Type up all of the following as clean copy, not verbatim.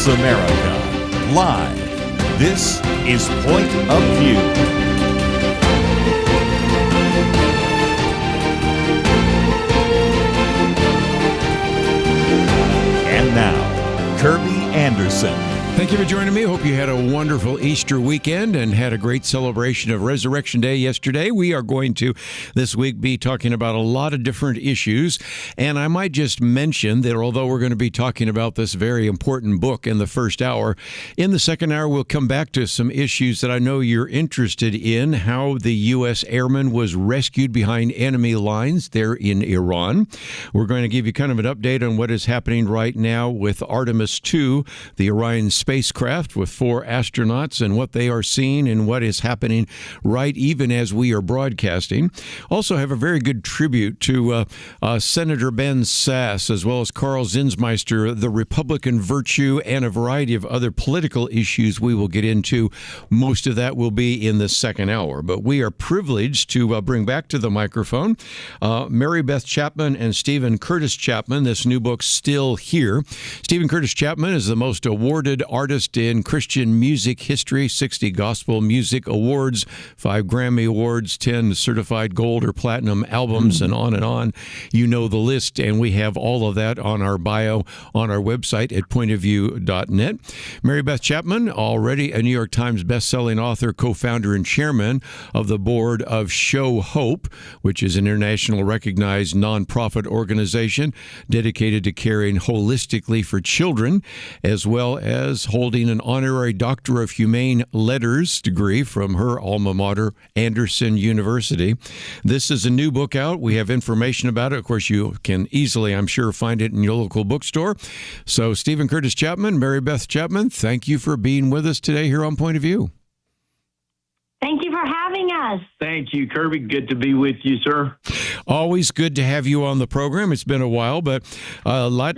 Voice America, live. This is Point of View. And now, Kerby Anderson. Thank you for joining me. Hope you had a wonderful Easter weekend and had a great celebration of Resurrection Day yesterday. We are going to, this week, be talking about a lot of different issues. And I might just mention that although we're going to be talking about this very important book in the first hour, in the second hour, we'll come back to some issues that I know you're interested in, how the U.S. airman was rescued behind enemy lines there in Iran. We're going to give you kind of an update on what is happening right now with Artemis II, the Orion spacecraft with 4 astronauts, and what they are seeing and what is happening right even as we are broadcasting. Also have a very good tribute to Senator Ben Sasse, as well as Carl Zinsmeister, the Republican virtue, and a variety of other political issues we will get into. Most of that will be in the second hour, but we are privileged to bring back to the microphone Mary Beth Chapman and Stephen Curtis Chapman. This new book, Still Here. Stephen Curtis Chapman is the most awarded artist in Christian music history, 60 Gospel Music Awards, 5 Grammy Awards, 10 certified gold or platinum albums, and on and on. You know the list, and we have all of that on our bio on our website at pointofview.net. Mary Beth Chapman, already a New York Times bestselling author, co-founder and chairman of the board of Show Hope, which is an international recognized nonprofit organization dedicated to caring holistically for children, as well as holding an honorary Doctor of Humane Letters degree from her alma mater, Anderson University. This is a new book out. We have information about it. Of course, you can easily, I'm sure, find it in your local bookstore. So, Stephen Curtis Chapman, Mary Beth Chapman, thank you for being with us today here on Point of View. Thank you for having us. Thank you, Kerby. Good to be with you, sir. Always good to have you on the program. It's been a while, but a lot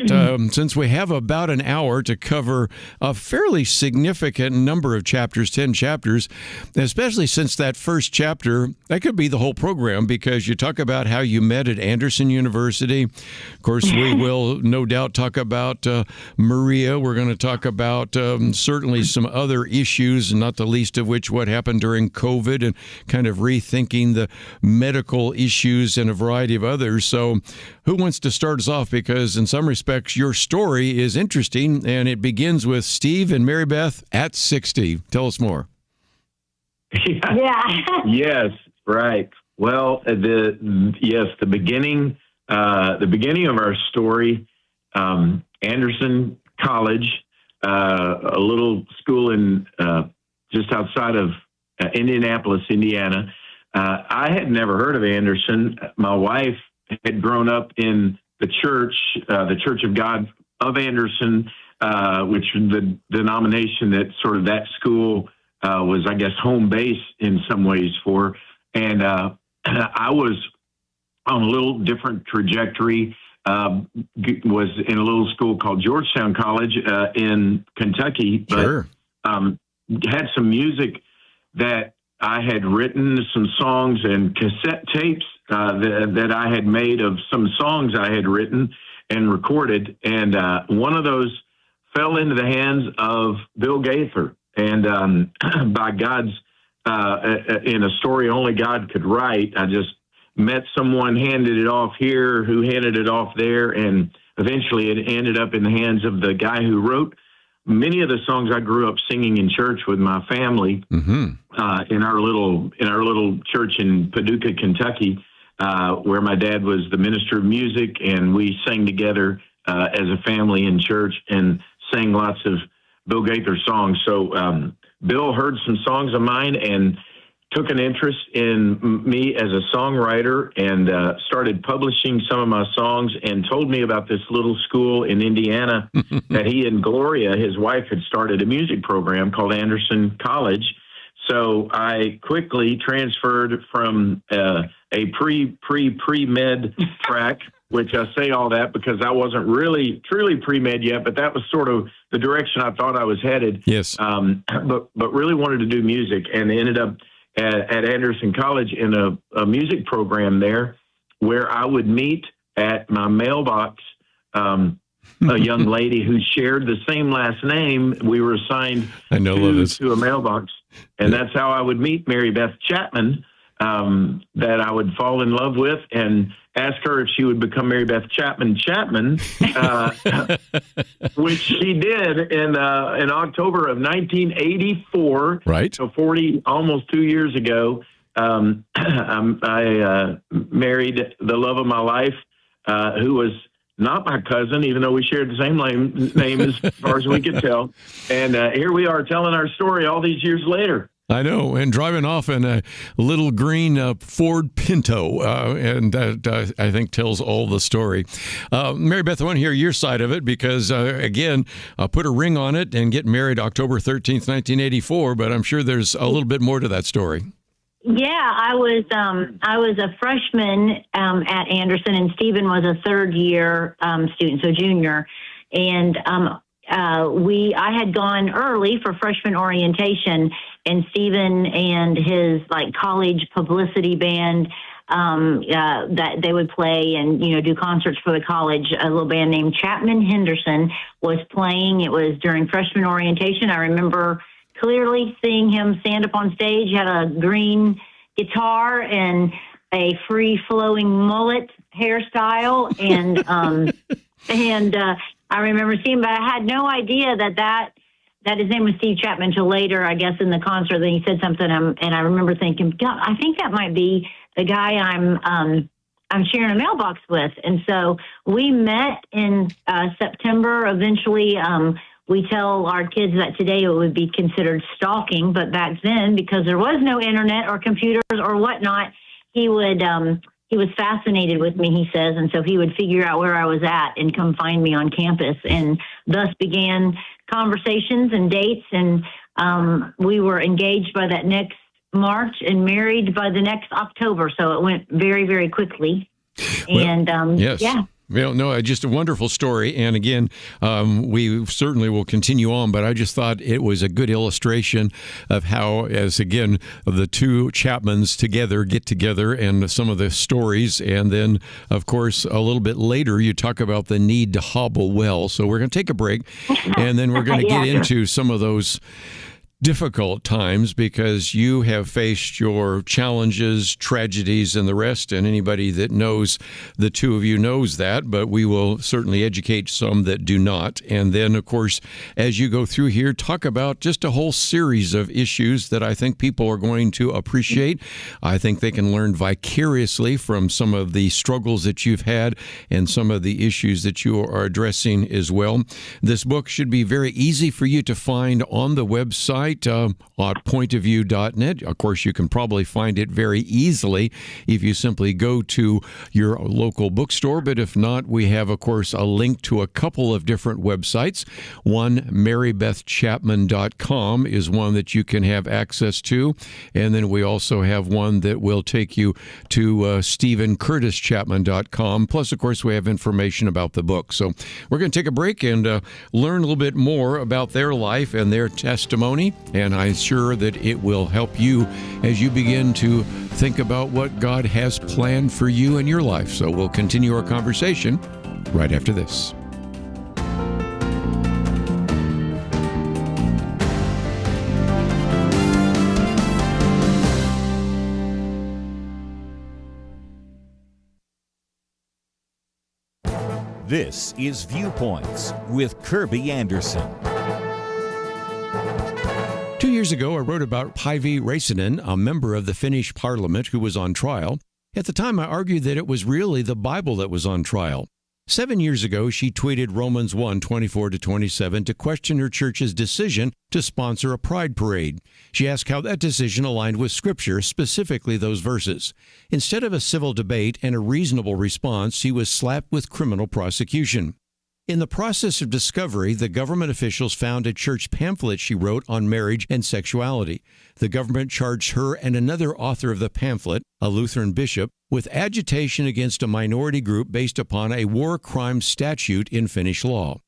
since we have about an hour to cover a fairly significant number of chapters, 10 chapters, especially since that first chapter, that could be the whole program, because you talk about how you met at Anderson University. Of course, we will no doubt talk about Maria. We're going to talk about certainly some other issues, not the least of which what happened during COVID and kind of rethinking the medical issues and a variety of others. So who wants to start us off? Because in some respects, your story is interesting, and it begins with Steve and Mary Beth at 60. Tell us more. Yeah. Yes, right. Well, the beginning of our story, Anderson College, a little school in just outside of Indianapolis, Indiana. I had never heard of Anderson. My wife had grown up in the Church of God of Anderson, which the denomination that sort of that school was, I guess, home base in some ways for. And I was on a little different trajectory. Was in a little school called Georgetown College in Kentucky, but Sure. Had some music that I had written, some songs and cassette tapes that I had made of some songs I had written and recorded. And one of those fell into the hands of Bill Gaither. And by God's, in a story only God could write, I just met someone, handed it off here, who handed it off there. And eventually it ended up in the hands of the guy who wrote many of the songs I grew up singing in church with my family, in our little church in Paducah, Kentucky, where my dad was the minister of music, and we sang together as a family in church and sang lots of Bill Gaither songs. So Bill heard some songs of mine and took an interest in me as a songwriter, and started publishing some of my songs, and told me about this little school in Indiana that he and Gloria, his wife, had started a music program called Anderson College. So I quickly transferred from a pre-med track, which I say all that because I wasn't really truly pre-med yet, but that was sort of the direction I thought I was headed. Yes. But really wanted to do music, and ended up at Anderson College in a music program there, where I would meet at my mailbox a young lady who shared the same last name. We were assigned to a mailbox. And that's how I would meet Mary Beth Chapman, that I would fall in love with and ask her if she would become Mary Beth Chapman, which she did in October of 1984. Right. So almost 2 years ago. I married the love of my life, who was not my cousin, even though we shared the same name as far as we could tell. And here we are telling our story all these years later. I know, and driving off in a little green Ford Pinto, and that I think tells all the story. Mary Beth, I want to hear your side of it because, again, put a ring on it and get married October 13th, 1984, but I'm sure there's a little bit more to that story. Yeah, I was a freshman at Anderson, and Stephen was a third-year student, so junior. And I had gone early for freshman orientation, and Stephen and his college publicity band that they would play and do concerts for the college. A little band named Chapman Henderson was playing. It was during freshman orientation. I remember clearly seeing him stand up on stage. He had a green guitar and a free-flowing mullet hairstyle, and I remember seeing, but I had no idea that his name was Steve Chapman until later, I guess, in the concert. Then he said something, and I remember thinking, God, I think that might be the guy I'm sharing a mailbox with. And so we met in September. Eventually, we tell our kids that today it would be considered stalking, but back then, because there was no internet or computers or whatnot, he was fascinated with me, he says, and so he would figure out where I was at and come find me on campus, and thus began conversations and dates, and we were engaged by that next March and married by the next October, so it went very, very quickly. And yes. Yeah. Well, no, just a wonderful story. And again, we certainly will continue on, but I just thought it was a good illustration of how, as again, the two Chapmans get together and some of the stories. And then, of course, a little bit later, you talk about the need to hobble well. So we're going to take a break, and then we're going to get into some of those difficult times because you have faced your challenges, tragedies, and the rest, and anybody that knows the two of you knows that, but we will certainly educate some that do not. And then, of course, as you go through here, talk about just a whole series of issues that I think people are going to appreciate. I think they can learn vicariously from some of the struggles that you've had and some of the issues that you are addressing as well. This book should be very easy for you to find on the website at pointofview.net. Of course, you can probably find it very easily if you simply go to your local bookstore. But if not, we have, of course, a link to a couple of different websites. One, marybethchapman.com, is one that you can have access to. And then we also have one that will take you to StephenCurtisChapman.com. Plus, of course, we have information about the book. So we're going to take a break and learn a little bit more about their life and their testimony. And I'm sure that it will help you as you begin to think about what God has planned for you in your life. So we'll continue our conversation right after this. This is Viewpoints with Kerby Anderson. 2 years ago, I wrote about Päivi Räsänen, a member of the Finnish parliament who was on trial. At the time, I argued that it was really the Bible that was on trial. 7 years ago, she tweeted Romans 1:24-27 to question her church's decision to sponsor a pride parade. She asked how that decision aligned with Scripture, specifically those verses. Instead of a civil debate and a reasonable response, she was slapped with criminal prosecution. In the process of discovery, the government officials found a church pamphlet she wrote on marriage and sexuality. The government charged her and another author of the pamphlet, a Lutheran bishop, with agitation against a minority group based upon a war crimes statute in Finnish law.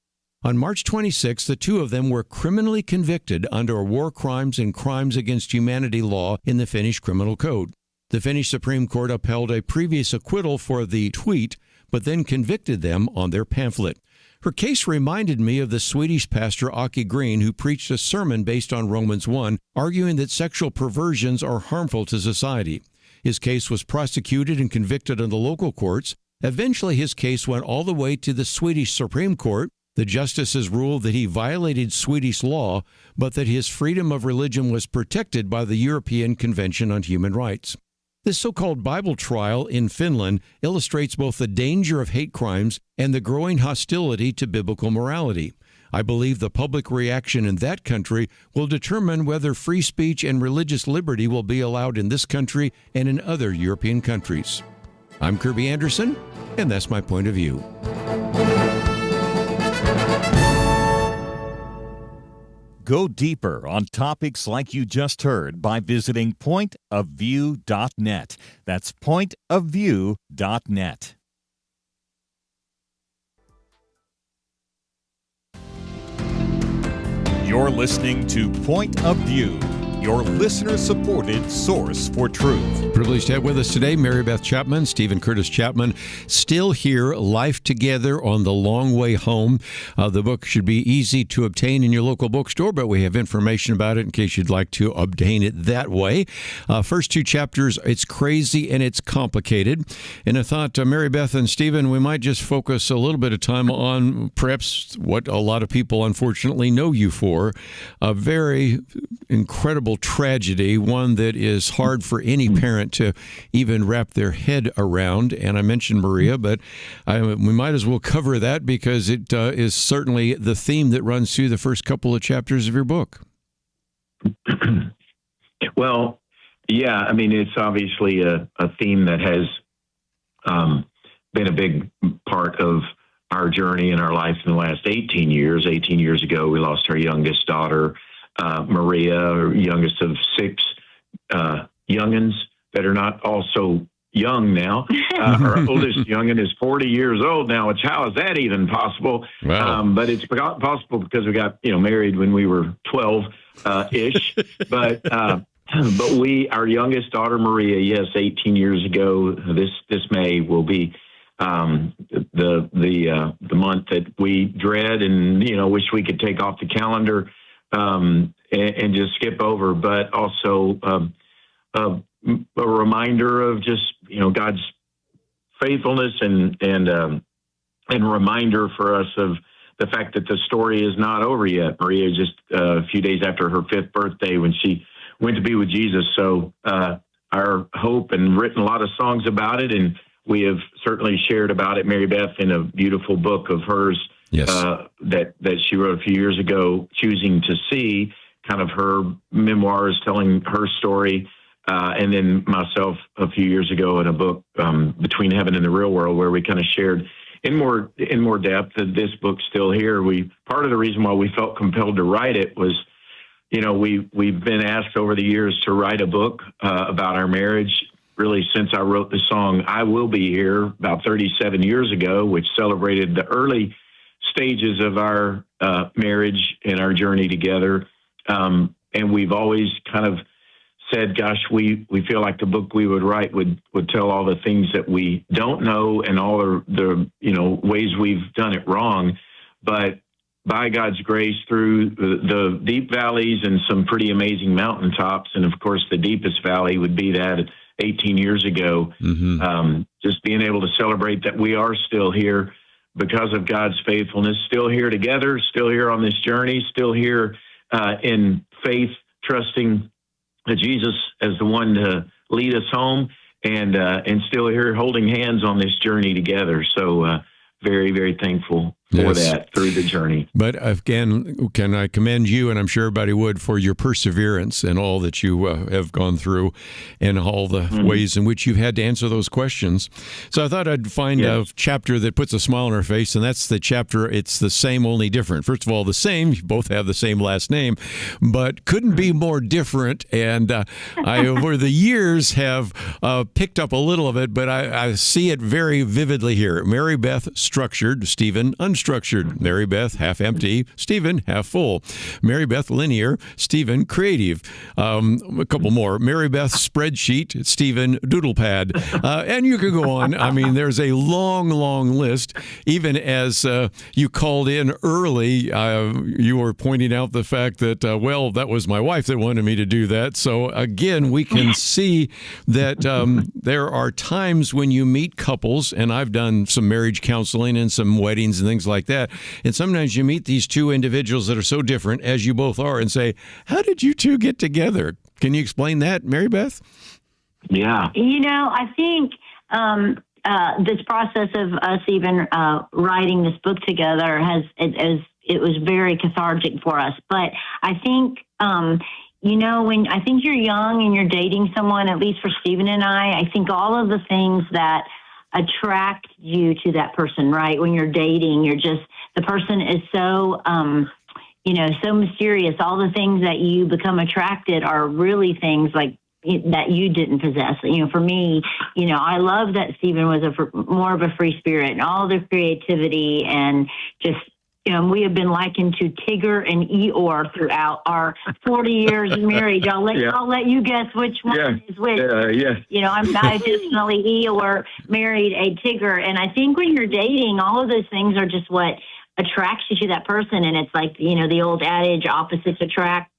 On March 26, the two of them were criminally convicted under a war crimes and crimes against humanity law in the Finnish Criminal Code. The Finnish Supreme Court upheld a previous acquittal for the tweet, but then convicted them on their pamphlet. Her case reminded me of the Swedish pastor Aki Green, who preached a sermon based on Romans 1, arguing that sexual perversions are harmful to society. His case was prosecuted and convicted in the local courts. Eventually, his case went all the way to the Swedish Supreme Court. The justices ruled that he violated Swedish law, but that his freedom of religion was protected by the European Convention on Human Rights. This so-called Bible trial in Finland illustrates both the danger of hate crimes and the growing hostility to biblical morality. I believe the public reaction in that country will determine whether free speech and religious liberty will be allowed in this country and in other European countries. I'm Kerby Anderson, and that's my point of view. Go deeper on topics like you just heard by visiting pointofview.net. That's pointofview.net. You're listening to Point of View, your listener-supported source for truth. Privileged to have with us today Mary Beth Chapman, Stephen Curtis Chapman, still here, Life Together on the Long Way Home. The book should be easy to obtain in your local bookstore, but we have information about it in case you'd like to obtain it that way. First two chapters, it's crazy and it's complicated. And I thought, Mary Beth and Stephen, we might just focus a little bit of time on perhaps what a lot of people unfortunately know you for, a very incredible tragedy, one that is hard for any parent to even wrap their head around. And I mentioned Maria, but we might as well cover that because it is certainly the theme that runs through the first couple of chapters of your book. Well, yeah, I mean, it's obviously a theme that has been a big part of our journey in our life in the last 18 years. 18 years ago, we lost our youngest daughter, Maria, our youngest of six youngins that are not also young now. Our oldest youngin is 40 years old now, which how is that even possible? Wow. But it's possible because we got married when we were 12-ish. But our youngest daughter, Maria, yes, 18 years ago, this May will be the month that we dread and wish we could take off the calendar and just skip over, but also a reminder of just God's faithfulness and reminder for us of the fact that the story is not over yet. Maria just a few days after her 5th birthday when she went to be with Jesus. So our hope and written a lot of songs about it, and we have certainly shared about it, Mary Beth, in a beautiful book of hers. Yes. That she wrote a few years ago, Choosing to See, kind of her memoirs telling her story, and then myself a few years ago in a book, Between Heaven and the Real World, where we kind of shared in more depth that this book's still here. Part of the reason why we felt compelled to write it was, we've been asked over the years to write a book about our marriage, really since I wrote the song I Will Be Here about 37 years ago, which celebrated the early stages of our marriage and our journey together. And we've always kind of said, gosh, we feel like the book we would write would tell all the things that we don't know and all the ways we've done it wrong. But by God's grace, through the deep valleys and some pretty amazing mountaintops, and of course the deepest valley would be that 18 years ago, just being able to celebrate that we are still here because of God's faithfulness, still here together, still here on this journey, still here in faith, trusting Jesus as the one to lead us home, and still here holding hands on this journey together. So very, very thankful for that through the journey. But again, can I commend you, and I'm sure everybody would, for your perseverance and all that you have gone through and all the ways in which you've had to answer those questions. So I thought I'd find a chapter that puts a smile on our face, and that's the chapter, It's the Same, Only Different. First of all, the same, you both have the same last name, but couldn't be more different. And I, over the years, have picked up a little of it, but I see it very vividly here. Mary Beth, structured, Stephen, unstructured. unstructured. Mary Beth, half empty. Stephen, half full. Mary Beth, linear. Stephen, creative. A couple more. Mary Beth, spreadsheet. Stephen, doodlepad. And you could go on. I mean, there's a long, long list. Even as you called in early, you were pointing out the fact that, well, that was my wife that wanted me to do that. So, again, we can see that there are times when you meet couples, and I've done some marriage counseling and some weddings and things like that, and sometimes you meet these two individuals that are so different, as you both are, and say, how did you two get together? Can you explain that, Mary Beth? Yeah. I think this process of us even writing this book together it was very cathartic for us. But I think, when I think you're young and you're dating someone, at least for Stephen and I think all of the things that attract you to that person, right? When you're dating, the person is so, so mysterious. All the things that you become attracted are really things like that you didn't possess. For me, I love that Stephen was more of a free spirit, and all the creativity and just, we have been likened to Tigger and Eeyore throughout our 40 years of marriage. I'll let you guess which one is which. I'm definitely Eeyore, married a Tigger. And I think when you're dating, all of those things are just what attracts you to that person. And it's like, the old adage, opposites attract,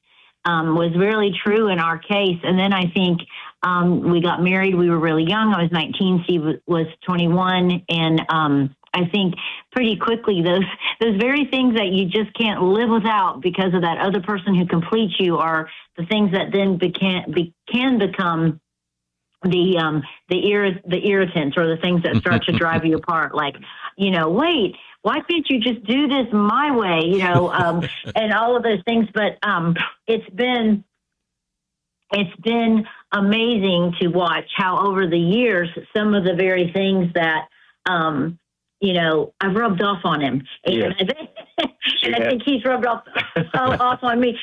was really true in our case. And then I think we got married. We were really young. I was 19. Steve was 21. And I think pretty quickly those very things that you just can't live without because of that other person who completes you are the things that then can become the irritants or the things that start to drive you apart. Like, wait, why can't you just do this my way? And all of those things. But it's been amazing to watch how over the years some of the very things that I've rubbed off on him, and I think he's rubbed off on me.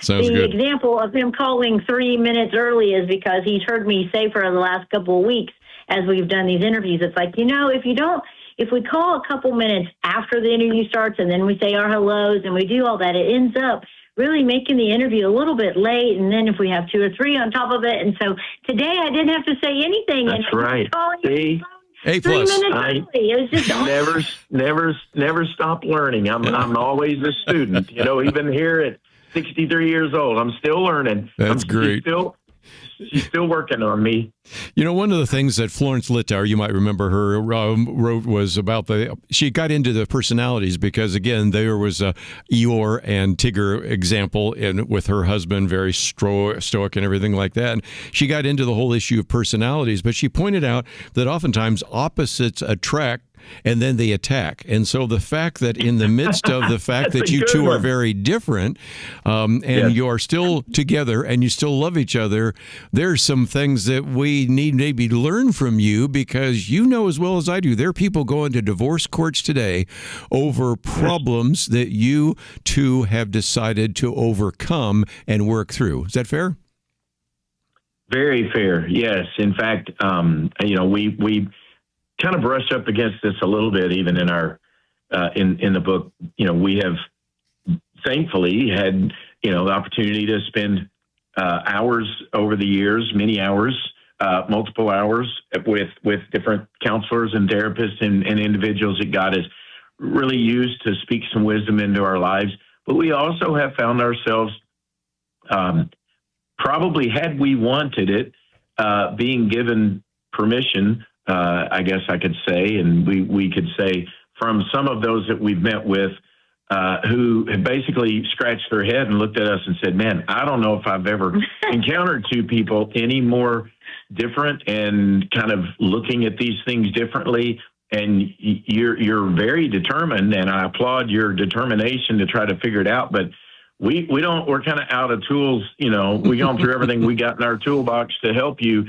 Example of him calling 3 minutes early is because he's heard me say for the last couple of weeks as we've done these interviews, it's like, if we call a couple minutes after the interview starts and then we say our hellos and we do all that, it ends up really making the interview a little bit late. And then if we have 2 or 3 on top of it. And so today I didn't have to say anything. That's right. See? A+. 3 minutes early. It was just never stop learning. I'm always a student. Even here at 63 years old, I'm still learning. That's great. She's still working on me. One of the things that Florence Littauer, you might remember her, wrote was about she got into the personalities because, again, there was a Eeyore and Tigger example with her husband, very stoic and everything like that. And she got into the whole issue of personalities, but she pointed out that oftentimes opposites attract and then they attack. And so the fact that in the midst of the fact that you two are very different and you are still together and you still love each other, there's some things that we need maybe to learn from you because as well as I do, there are people going to divorce courts today over problems that you two have decided to overcome and work through. Is that fair? Very fair, yes. In fact, we kind of brush up against this a little bit, even in our in the book. We have thankfully had the opportunity to spend hours over the years, many hours, multiple hours with different counselors and therapists and individuals that God has really used to speak some wisdom into our lives. But we also have found ourselves, probably had we wanted it, being given permission, I guess I could say, and we could say from some of those that we've met with who had basically scratched their head and looked at us and said, man, I don't know if I've ever encountered two people any more different and kind of looking at these things differently. And you're very determined, and I applaud your determination to try to figure it out. But we're kind of out of tools. We've gone through everything we got in our toolbox to help you.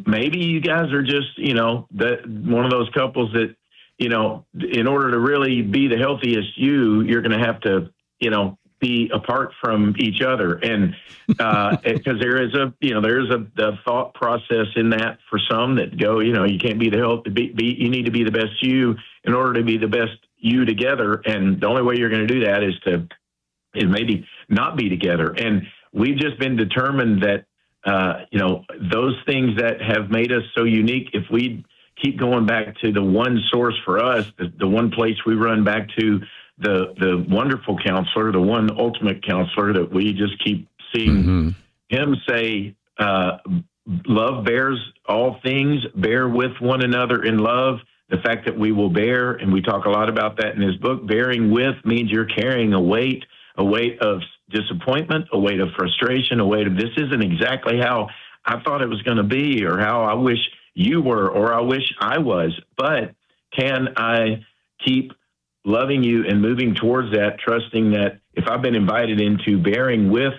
Maybe you guys are just, one of those couples that, in order to really be the healthiest you're going to have to, be apart from each other. And, because there is the thought process in that for some that go, you can't be you need to be the best you in order to be the best, you together. And the only way you're going to do that is maybe not be together. And we've just been determined that, those things that have made us so unique, if we keep going back to the one source for us, the one place we run back to, the wonderful counselor, the one ultimate counselor that we just keep seeing him say, love bears all things, bear with one another in love. The fact that we will bear, and we talk a lot about that in his book, bearing with means you're carrying a weight of disappointment, a weight of frustration, a weight of this isn't exactly how I thought it was going to be, or how I wish you were, or I wish I was. But can I keep loving you and moving towards that, trusting that if I've been invited into bearing with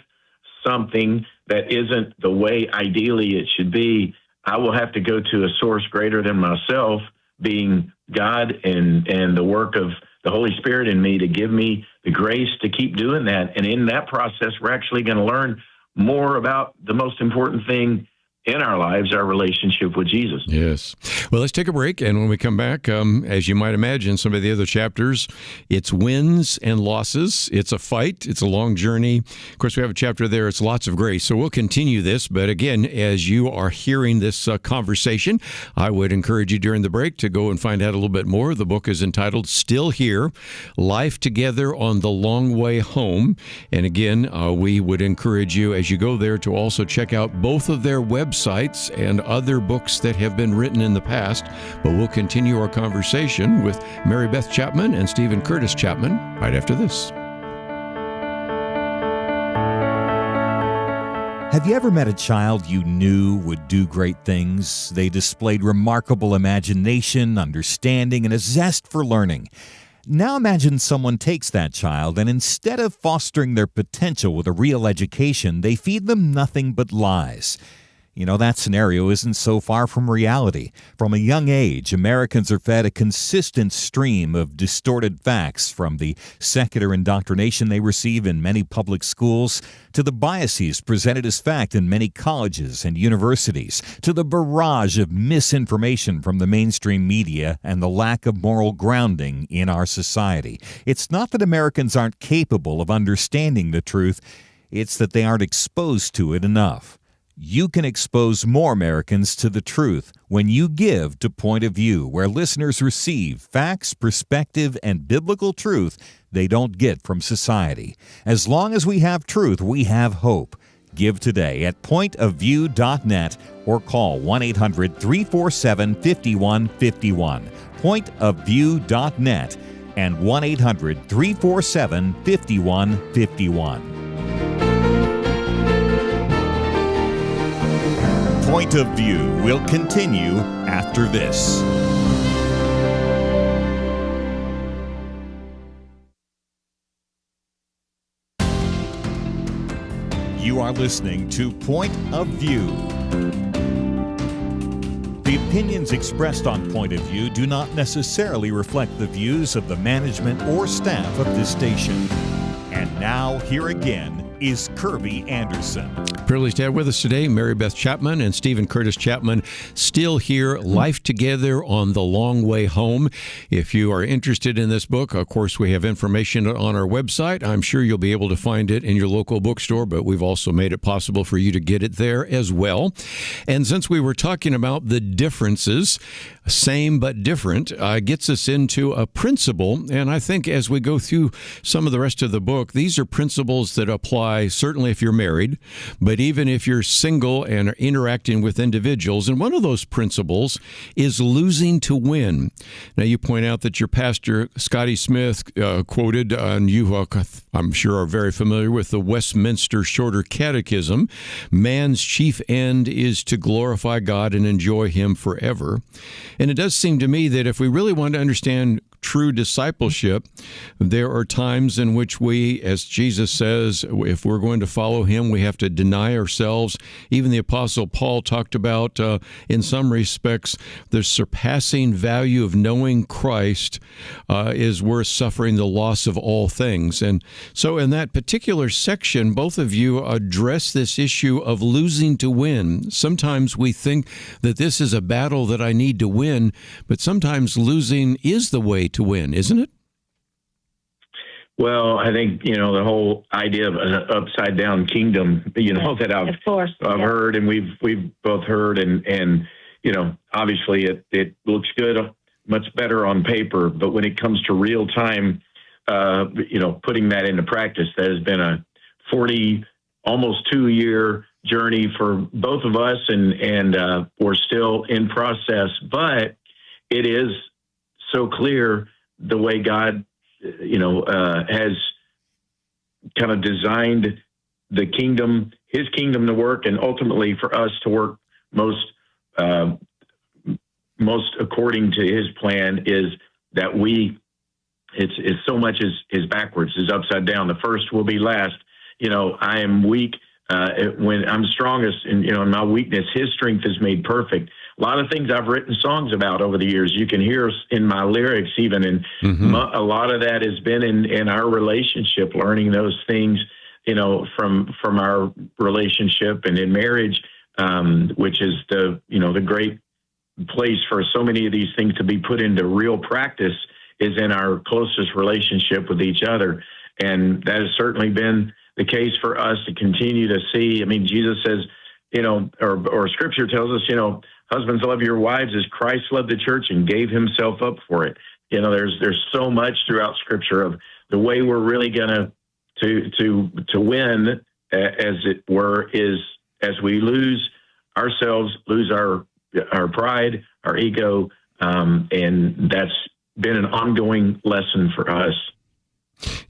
something that isn't the way ideally it should be, I will have to go to a source greater than myself, being God and the work of the Holy Spirit in me to give me the grace to keep doing that. And in that process, we're actually going to learn more about the most important thing in our lives, our relationship with Jesus. Yes. Well, let's take a break. And when we come back, as you might imagine, some of the other chapters, it's wins and losses. It's a fight. It's a long journey. Of course, we have a chapter there. It's lots of grace. So we'll continue this. But again, as you are hearing this conversation, I would encourage you during the break to go and find out a little bit more. The book is entitled Still Here, Life Together on the Long Way Home. And again, we would encourage you as you go there to also check out both of their websites and other books that have been written in the past. But we'll continue our conversation with Mary Beth Chapman and Stephen Curtis Chapman right after this. Have you ever met a child you knew would do great things? They displayed remarkable imagination, understanding, and a zest for learning. Now imagine someone takes that child and instead of fostering their potential with a real education, they feed them nothing but lies. You know, that scenario isn't so far from reality. From a young age, Americans are fed a consistent stream of distorted facts, from the secular indoctrination they receive in many public schools, to the biases presented as fact in many colleges and universities, to the barrage of misinformation from the mainstream media and the lack of moral grounding in our society. It's not that Americans aren't capable of understanding the truth, it's that they aren't exposed to it enough. You can expose more Americans to the truth when you give to Point of View, where listeners receive facts, perspective, and biblical truth they don't get from society. As long as we have truth, we have hope. Give today at pointofview.net or call 1-800-347-5151. Pointofview.net and 1-800-347-5151. Point of View will continue after this. You are listening to Point of View. The opinions expressed on Point of View do not necessarily reflect the views of the management or staff of this station. And now, here again is Kerby Anderson. Privileged to have with us today Mary Beth Chapman and Stephen Curtis Chapman. Still Here, Life Together on the Long Way Home. If you are interested in this book, of course, we have information on our website. I'm sure you'll be able to find it in your local bookstore, but we've also made it possible for you to get it there as well. And since we were talking about the differences, same but different, gets us into a principle. And I think as we go through some of the rest of the book, these are principles that apply certainly if you're married, but even if you're single and are interacting with individuals. And one of those principles is losing to win. Now, you point out that your pastor, Scotty Smith, quoted, and you, I'm sure, are very familiar with the Westminster Shorter Catechism, man's chief end is to glorify God and enjoy Him forever. And it does seem to me that if we really want to understand true discipleship, there are times in which we, as Jesus says, if we're going to follow Him, we have to deny ourselves. Even the Apostle Paul talked about, in some respects, the surpassing value of knowing Christ is worth suffering the loss of all things. And so in that particular section, both of you address this issue of losing to win. Sometimes we think that this is a battle that I need to win, but sometimes losing is the way to win, isn't it? Well, I think, the whole idea of an upside down kingdom, that Of course. I've heard, and we've both heard, and obviously it looks good, much better on paper, but when it comes to real time, putting that into practice, that has been a 40, almost 2-year journey for both of us, and we're still in process, but it is so clear the way God has kind of designed the kingdom, his kingdom to work, and ultimately for us to work most according to his plan, is that it's so much is backwards, is upside down. The first will be last. I am weak when I'm strongest, and in my weakness, his strength is made perfect. A lot of things I've written songs about over the years, you can hear in my lyrics even, and a lot of that has been in our relationship, learning those things, from our relationship, and in marriage, which is the great place for so many of these things to be put into real practice, is in our closest relationship with each other. And that has certainly been the case for us to continue to see. I mean, Jesus says, or scripture tells us, husbands, love your wives as Christ loved the church and gave himself up for it. There's so much throughout scripture of the way we're really going to win, as it were, is as we lose ourselves, lose our pride, our ego, and that's been an ongoing lesson for us.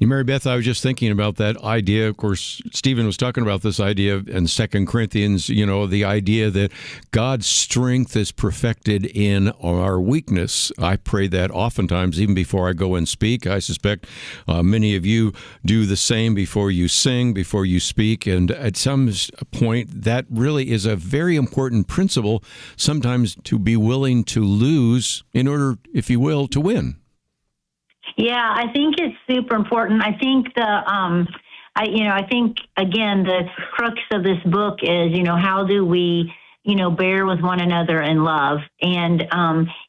Mary Beth, I was just thinking about that idea. Of course, Stephen was talking about this idea in 2 Corinthians, the idea that God's strength is perfected in our weakness. I pray that oftentimes, even before I go and speak. I suspect many of you do the same before you sing, before you speak. And at some point, that really is a very important principle, sometimes to be willing to lose in order, if you will, to win. Yeah, I think it's super important. I think I think again, the crux of this book is, how do we, bear with one another in love? And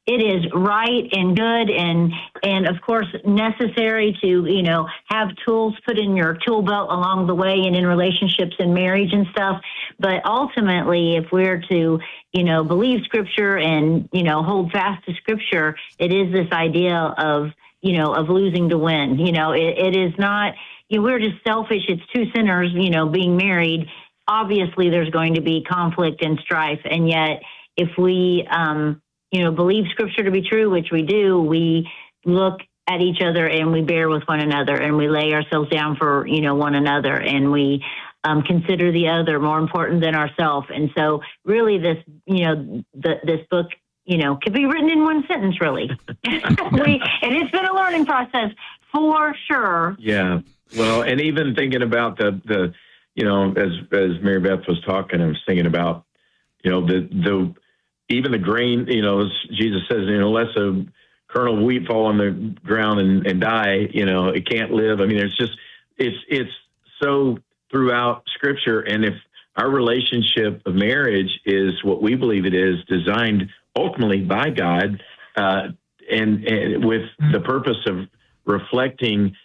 it is right and good and of course necessary to, have tools put in your tool belt along the way and in relationships and marriage and stuff. But ultimately, if we're to, believe scripture and, hold fast to scripture, it is this idea of losing to win. It is not, we're just selfish. It's two sinners, being married. Obviously, there's going to be conflict and strife. And yet, if we, believe scripture to be true, which we do, we look at each other and we bear with one another and we lay ourselves down for, one another, and we consider the other more important than ourselves. And so really this, this book, could be written in one sentence, really. And it's been a learning process for sure. Yeah. Well, and even thinking about the as Mary Beth was talking, I was thinking about, the even the grain, as Jesus says, unless a kernel of wheat fall on the ground and die, it can't live. I mean, it's so throughout scripture. And if our relationship of marriage is what we believe it is, designed ultimately by God, and with the purpose of reflecting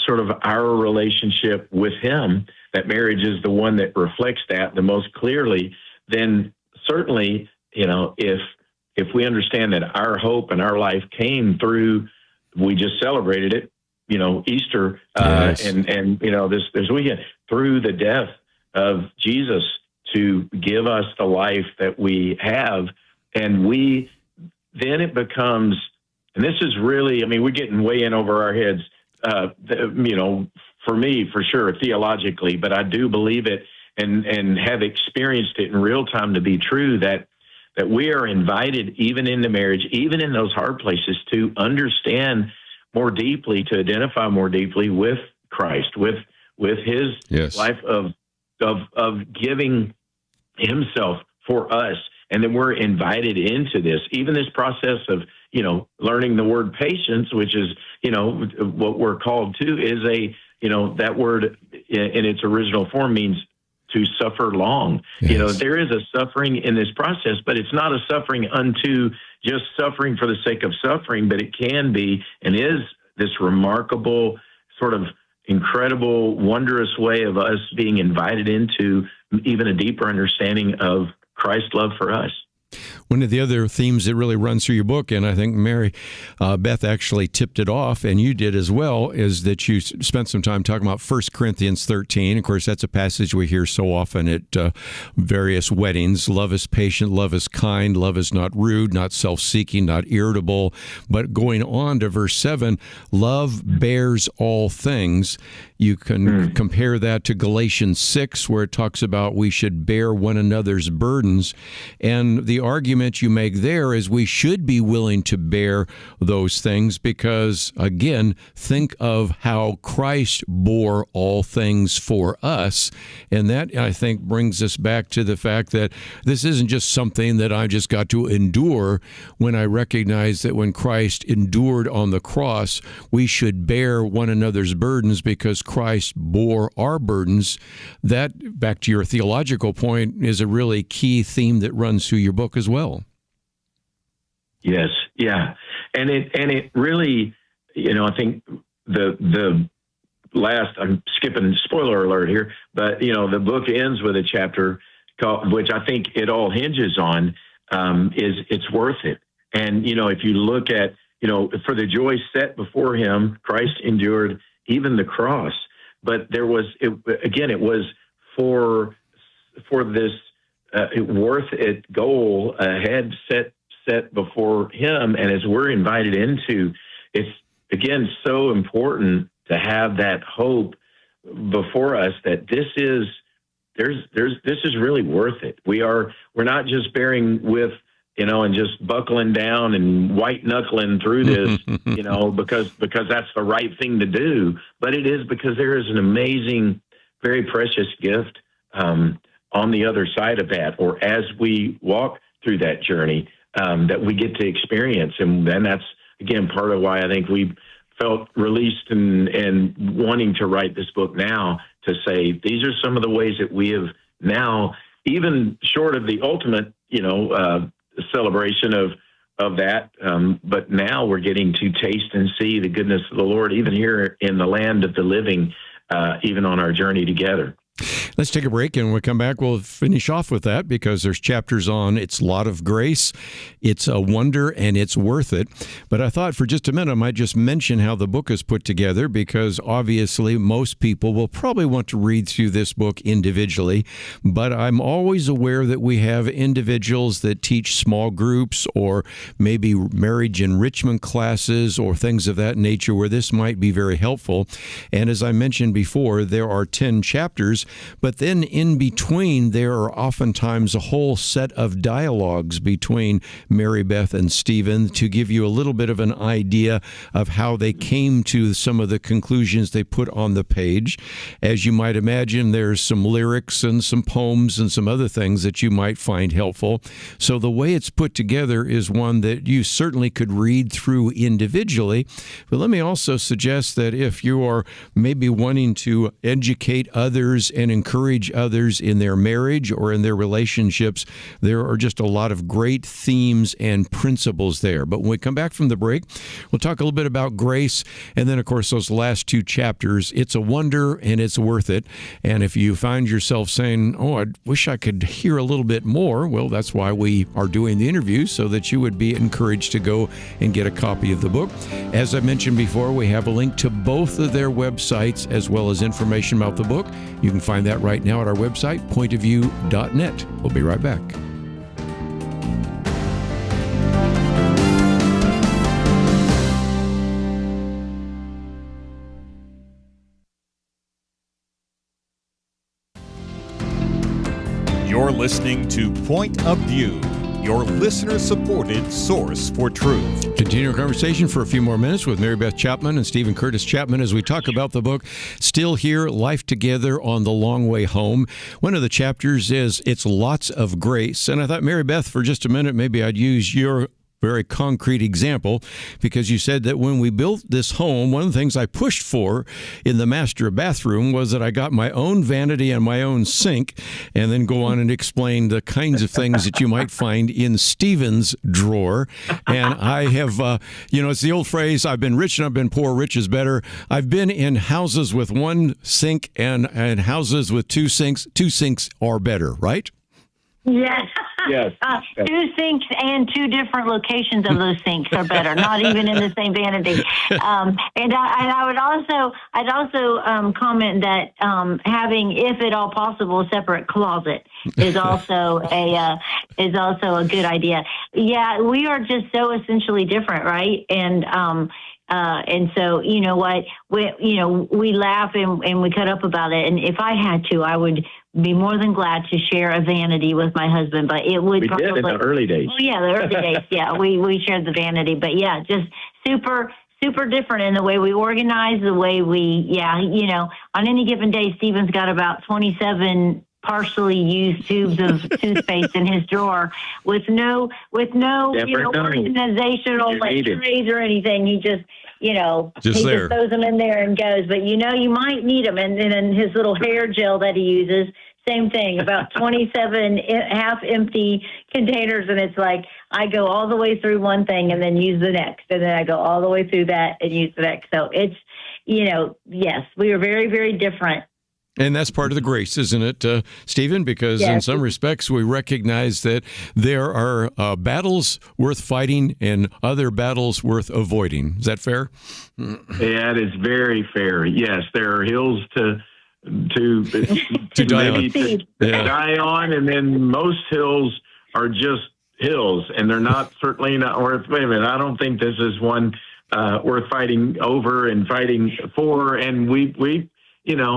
sort of our relationship with him, that marriage is the one that reflects that the most clearly, then certainly, if we understand that our hope and our life came through, we just celebrated it, Easter, yes. and this weekend, through the death of Jesus to give us the life that we have. And then it becomes, and this is really, we're getting way in over our heads, for me, for sure, theologically, but I do believe it and have experienced it in real time to be true, that we are invited, even into marriage, even in those hard places, to understand more deeply, to identify more deeply with Christ, with his yes. life of giving himself for us. And then we're invited into this, even this process of, learning the word patience, which is, what we're called to, is that word in its original form means to suffer long. Yes. There is a suffering in this process, but it's not a suffering unto just suffering for the sake of suffering, but it can be and is this remarkable sort of incredible, wondrous way of us being invited into even a deeper understanding of Christ's love for us. One of the other themes that really runs through your book, and I think Beth actually tipped it off, and you did as well, is that you spent some time talking about 1 Corinthians 13. Of course, that's a passage we hear so often at various weddings. Love is patient, love is kind, love is not rude, not self-seeking, not irritable. But going on to verse 7, love bears all things. You can compare that to Galatians 6, where it talks about we should bear one another's burdens. And the argument you make there is we should be willing to bear those things because, again, think of how Christ bore all things for us. And that, I think, brings us back to the fact that this isn't just something that I just got to endure. When I recognize that when Christ endured on the cross, we should bear one another's burdens because Christ bore our burdens. That, back to your theological point, is a really key theme that runs through your book as well. Yes, yeah, and it really, I think the last, I'm skipping, spoiler alert here, but the book ends with a chapter which I think it all hinges on, is it's worth it. And if you look at for the joy set before him, Christ endured even the cross. But it was for this worth it goal ahead set before him. And as we're invited into, it's again so important to have that hope before us that this is really worth it. We're not just bearing with and just buckling down and white knuckling through this, because that's the right thing to do. But it is because there is an amazing, very precious gift on the other side of that, or as we walk through that journey that we get to experience. And then that's, again, part of why I think we felt released and wanting to write this book now, to say these are some of the ways that we have now, even short of the ultimate, celebration of that. But now we're getting to taste and see the goodness of the Lord, even here in the land of the living, even on our journey together. Let's take a break, and when we come back, we'll finish off with that because there's chapters on It's a Lot of Grace, It's a Wonder, and It's Worth It. But I thought for just a minute I might just mention how the book is put together, because obviously most people will probably want to read through this book individually, but I'm always aware that we have individuals that teach small groups or maybe marriage enrichment classes or things of that nature where this might be very helpful. And as I mentioned before, there are 10 chapters, but then in between, there are oftentimes a whole set of dialogues between Mary Beth and Stephen to give you a little bit of an idea of how they came to some of the conclusions they put on the page. As you might imagine, there's some lyrics and some poems and some other things that you might find helpful. So the way it's put together is one that you certainly could read through individually. But let me also suggest that if you are maybe wanting to educate others and encourage others in their marriage or in their relationships, there are just a lot of great themes and principles there. But when we come back from the break, we'll talk a little bit about grace, and then, of course, those last 2 chapters, It's a Wonder and It's Worth It. And if you find yourself saying, I wish I could hear a little bit more, well, that's why we are doing the interview, so that you would be encouraged to go and get a copy of the book. As I mentioned before, we have a link to both of their websites as well as information about the book. You can find that right now at our website, pointofview.net. We'll be right back. You're listening to Point of View, your listener-supported source for truth. Continue our conversation for a few more minutes with Mary Beth Chapman and Stephen Curtis Chapman as we talk about the book, Still Here, Life Together on the Long Way Home. One of the chapters is It's Lots of Grace. And I thought, Mary Beth, for just a minute, maybe I'd use your very concrete example, because you said that when we built this home, one of the things I pushed for in the master bathroom was that I got my own vanity and my own sink, and then go on and explain the kinds of things that you might find in Stephen's drawer. And I have, it's the old phrase, I've been rich and I've been poor, rich is better. I've been in houses with one sink and houses with two sinks. Two sinks are better, right? Yes. Yes. Two sinks and two different locations of those sinks are better, not even in the same vanity. I'd also comment that having, if at all possible, a separate closet is also a good idea. Yeah, we are just so essentially different, right? And so, you know what, we laugh and we cut up about it. And if I had to, I would be more than glad to share a vanity with my husband, but it would did in the early days. Oh yeah, the early days. Yeah, we shared the vanity, but yeah, just super different in the way we organize, the way we, on any given day, Stephen's got about 27 partially used tubes of toothpaste in his drawer with no organizational trays or anything. He just, just throws them in there and goes. But you might need them. And then his little hair gel that he uses, same thing. About 27 half-empty containers, and it's like I go all the way through one thing and then use the next, and then I go all the way through that and use the next. So it's, yes, we are very, very different. And that's part of the grace, isn't it, Stephen? Because in some respects, we recognize that there are battles worth fighting and other battles worth avoiding. Is that fair? Yeah, it is very fair. Yes, there are hills to die on, and then most hills are just hills, and they're certainly not worth. Wait a minute, I don't think this is one worth fighting over and fighting for, and we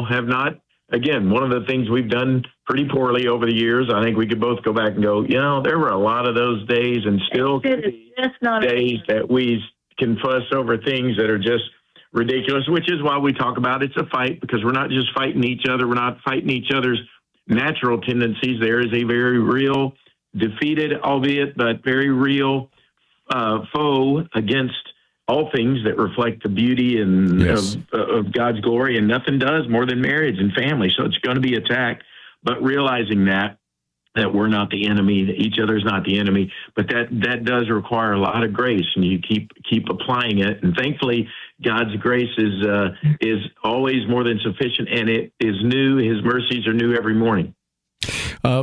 have not. Again, one of the things we've done pretty poorly over the years, I think we could both go back and go, there were a lot of those days, and still days that we can fuss over things that are just ridiculous, which is why we talk about it's a fight, because we're not just fighting each other. We're not fighting each other's natural tendencies. There is a very real, defeated, albeit, but very real foe against all things that reflect the beauty and of God's glory, and nothing does more than marriage and family. So it's going to be attacked, but realizing that we're not the enemy, that each other's not the enemy, but that does require a lot of grace, and you keep applying it. And thankfully, God's grace is always more than sufficient, and it is new. His mercies are new every morning.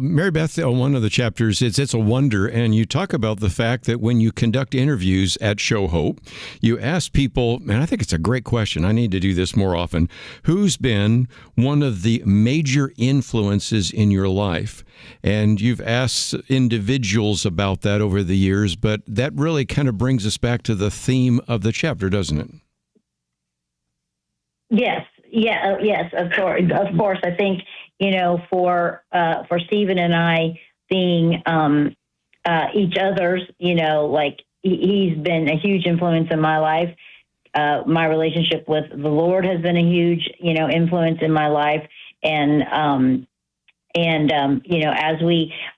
Mary Beth, one of the chapters, it's a wonder, and you talk about the fact that when you conduct interviews at Show Hope, you ask people, and I think it's a great question, I need to do this more often, who's been one of the major influences in your life? And you've asked individuals about that over the years, but that really kind of brings us back to the theme of the chapter, doesn't it? Yes. Yeah. Yes. Of course. I think, for Stephen and I being each other's, he's been a huge influence in my life. My relationship with the Lord has been a huge, influence in my life. And I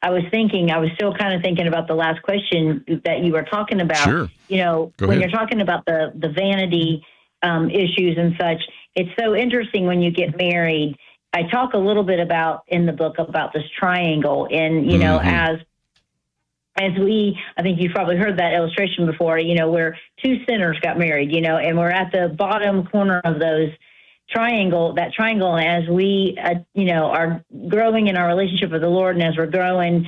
was still kind of thinking about the last question that you were talking about. Sure. When you're talking about the vanity issues and such, it's so interesting when you get married. I talk a little bit in the book about this triangle, and as we, I think you've probably heard that illustration before, where two sinners got married, and we're at the bottom corner of that triangle. And as we, are growing in our relationship with the Lord, and as we're growing,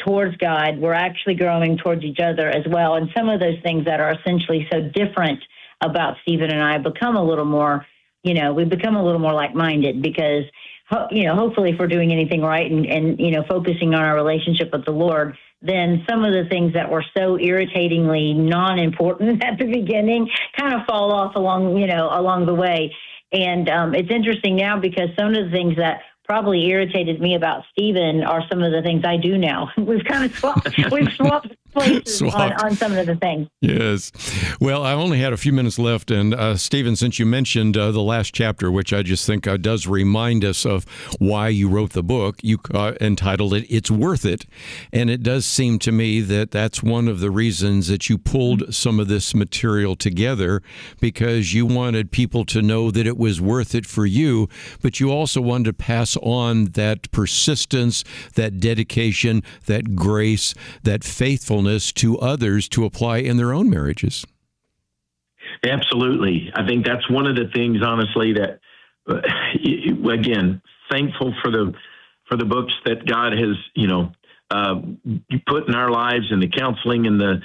towards God, we're actually growing towards each other as well. And some of those things that are essentially so different about Stephen and I become a little more, we become a little more like-minded, because, hopefully if we're doing anything right and focusing on our relationship with the Lord, then some of the things that were so irritatingly non-important at the beginning kind of fall off along the way. And it's interesting now, because some of the things that probably irritated me about Stephen are some of the things I do now. We've kind of swapped places on some of the things. Yes. Well, I only had a few minutes left, and Stephen, since you mentioned the last chapter, which I just think does remind us of why you wrote the book, you entitled it "It's Worth It," and it does seem to me that that's one of the reasons that you pulled some of this material together, because you wanted people to know that it was worth it for you, but you also wanted to pass on that persistence, that dedication, that grace, that faithfulness to others to apply in their own marriages. Absolutely. I think that's one of the things, honestly, that, again, thankful for the books that God has, put in our lives, and the counseling and the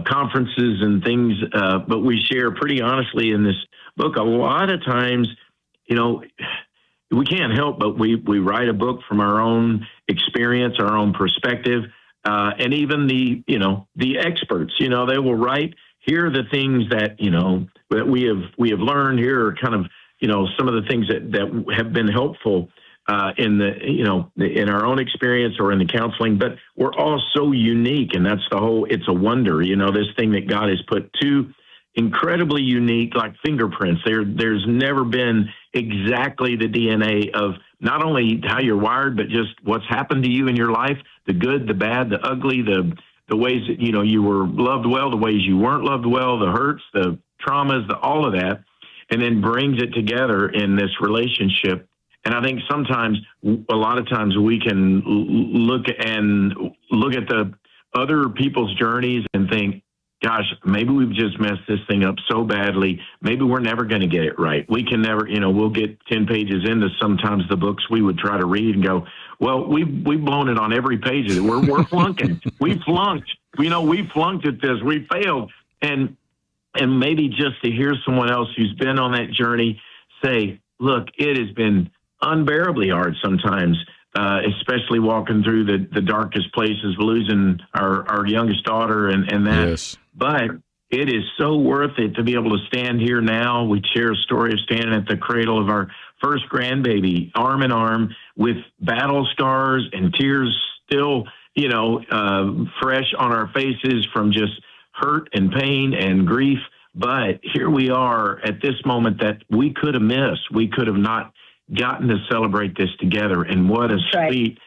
conferences and things. But we share pretty honestly in this book. A lot of times, we can't help but we write a book from our own experience, our own perspective. And even the experts, they will write, here are the things that, that we have learned. Here are kind of, some of the things that have been helpful in in our own experience or in the counseling. But we're all so unique, and that's it's a wonder, this thing that God has put two incredibly unique, like fingerprints. There's never been exactly the DNA of not only how you're wired, but just what's happened to you in your life, the good, the bad, the ugly, the ways that, you were loved well, the ways you weren't loved well, the hurts, the traumas, all of that, and then brings it together in this relationship. And I think a lot of times we can look at the other people's journeys and think, gosh, maybe we've just messed this thing up so badly. Maybe we're never going to get it right. We can never, we'll get 10 pages into sometimes the books we would try to read and go, well, we've blown it on every page of it. We're flunking. We flunked. We flunked at this. We failed. And maybe just to hear someone else who's been on that journey say, look, it has been unbearably hard sometimes, especially walking through the darkest places, losing our youngest daughter and that. Yes. But it is so worth it to be able to stand here now. We share a story of standing at the cradle of our first grandbaby, arm in arm, with battle scars and tears still, fresh on our faces from just hurt and pain and grief. But here we are at this moment that we could have missed. We could have not gotten to celebrate this together. And what a sweet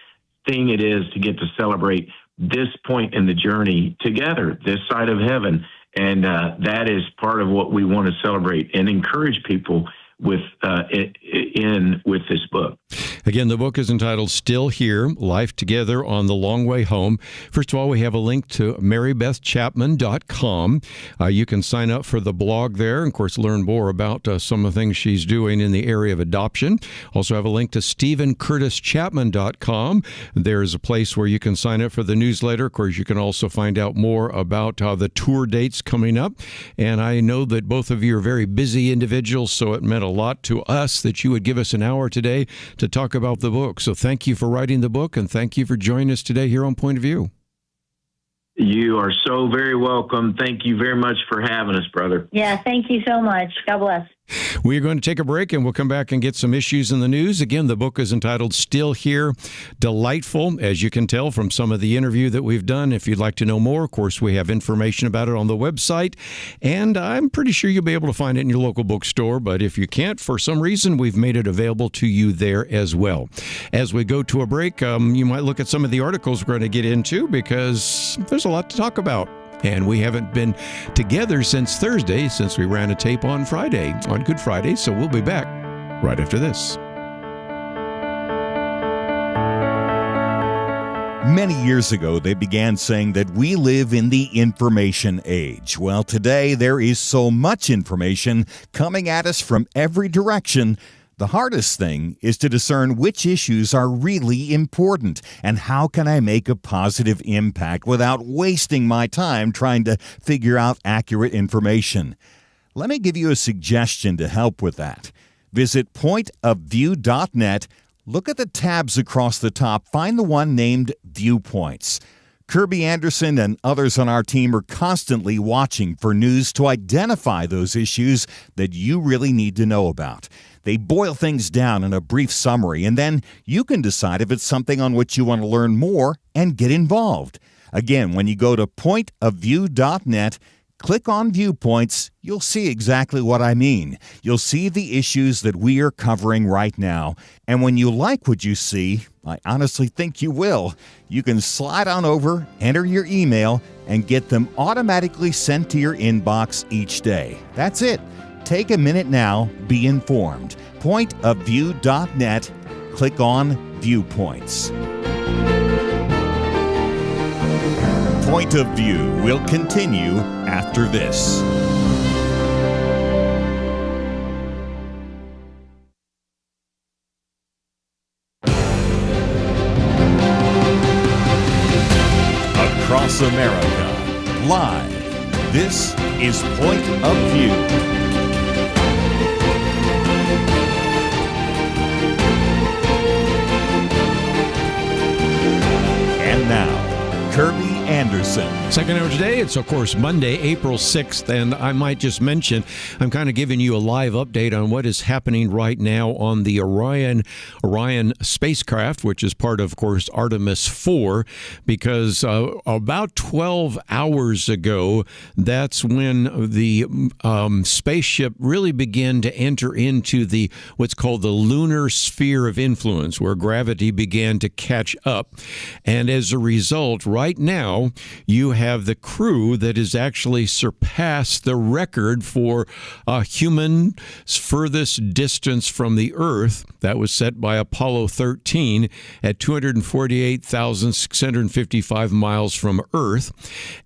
thing it is to get to celebrate this point in the journey together, this side of heaven. And that is part of what we want to celebrate and encourage people with this book. Again, the book is entitled Still Here, Life Together on the Long Way Home. First of all, we have a link to marybethchapman.com. You can sign up for the blog there, and of course, learn more about some of the things she's doing in the area of adoption. Also have a link to stephencurtischapman.com. There's a place where you can sign up for the newsletter. Of course, you can also find out more about the tour dates coming up. And I know that both of you are very busy individuals, so it meant a lot to us that you would give us an hour today to talk about the book. So thank you for writing the book, and thank you for joining us today here on Point of View. You are so very welcome. Thank you very much for having us, brother. Yeah, thank you so much. God bless. We are going to take a break, and we'll come back and get some issues in the news. Again, the book is entitled Still Here. Delightful, as you can tell from some of the interview that we've done. If you'd like to know more, of course, we have information about it on the website, and I'm pretty sure you'll be able to find it in your local bookstore. But if you can't, for some reason, we've made it available to you there as well. As we go to a break, you might look at some of the articles we're going to get into, because there's a lot to talk about. And we haven't been together since Thursday, since we ran a tape on Friday, on Good Friday. So we'll be back right after this. Many years ago, they began saying that we live in the information age. Well, today there is so much information coming at us from every direction. The hardest thing is to discern which issues are really important and how can I make a positive impact without wasting my time trying to figure out accurate information. Let me give you a suggestion to help with that. Visit pointofview.net, look at the tabs across the top, find the one named Viewpoints. Kerby Anderson and others on our team are constantly watching for news to identify those issues that you really need to know about. They boil things down in a brief summary, and then you can decide if it's something on which you want to learn more and get involved. Again, when you go to pointofview.net, click on Viewpoints, you'll see exactly what I mean. You'll see the issues that we are covering right now. And when you like what you see, I honestly think you will, you can slide on over, enter your email, and get them automatically sent to your inbox each day. That's it. Take a minute now, be informed. Pointofview.net, click on Viewpoints. Point of View will continue after this. Across America, live, this is Point of View. And now, Kerby Anderson. Second hour today, it's of course Monday, April 6th, and I might just mention, I'm kind of giving you a live update on what is happening right now on the Orion spacecraft, which is part of course, Artemis 4, because about 12 hours ago, that's when the spaceship really began to enter into what's called the lunar sphere of influence, where gravity began to catch up. And as a result, right now, you have the crew that has actually surpassed the record for a human's furthest distance from the Earth. That was set by Apollo 13 at 248,655 miles from Earth.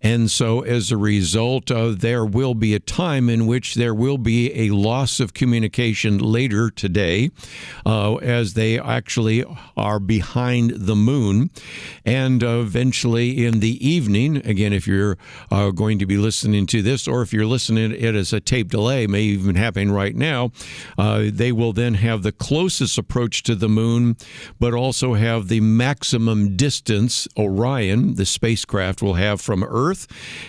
And so as a result, there will be a time in which there will be a loss of communication later today, as they actually are behind the moon. And eventually in the evening, again, if you're going to be listening to this, or if you're listening to it as a tape delay, may even happen right now, they will then have the closest approach to the moon, but also have the maximum distance Orion, the spacecraft, will have from Earth.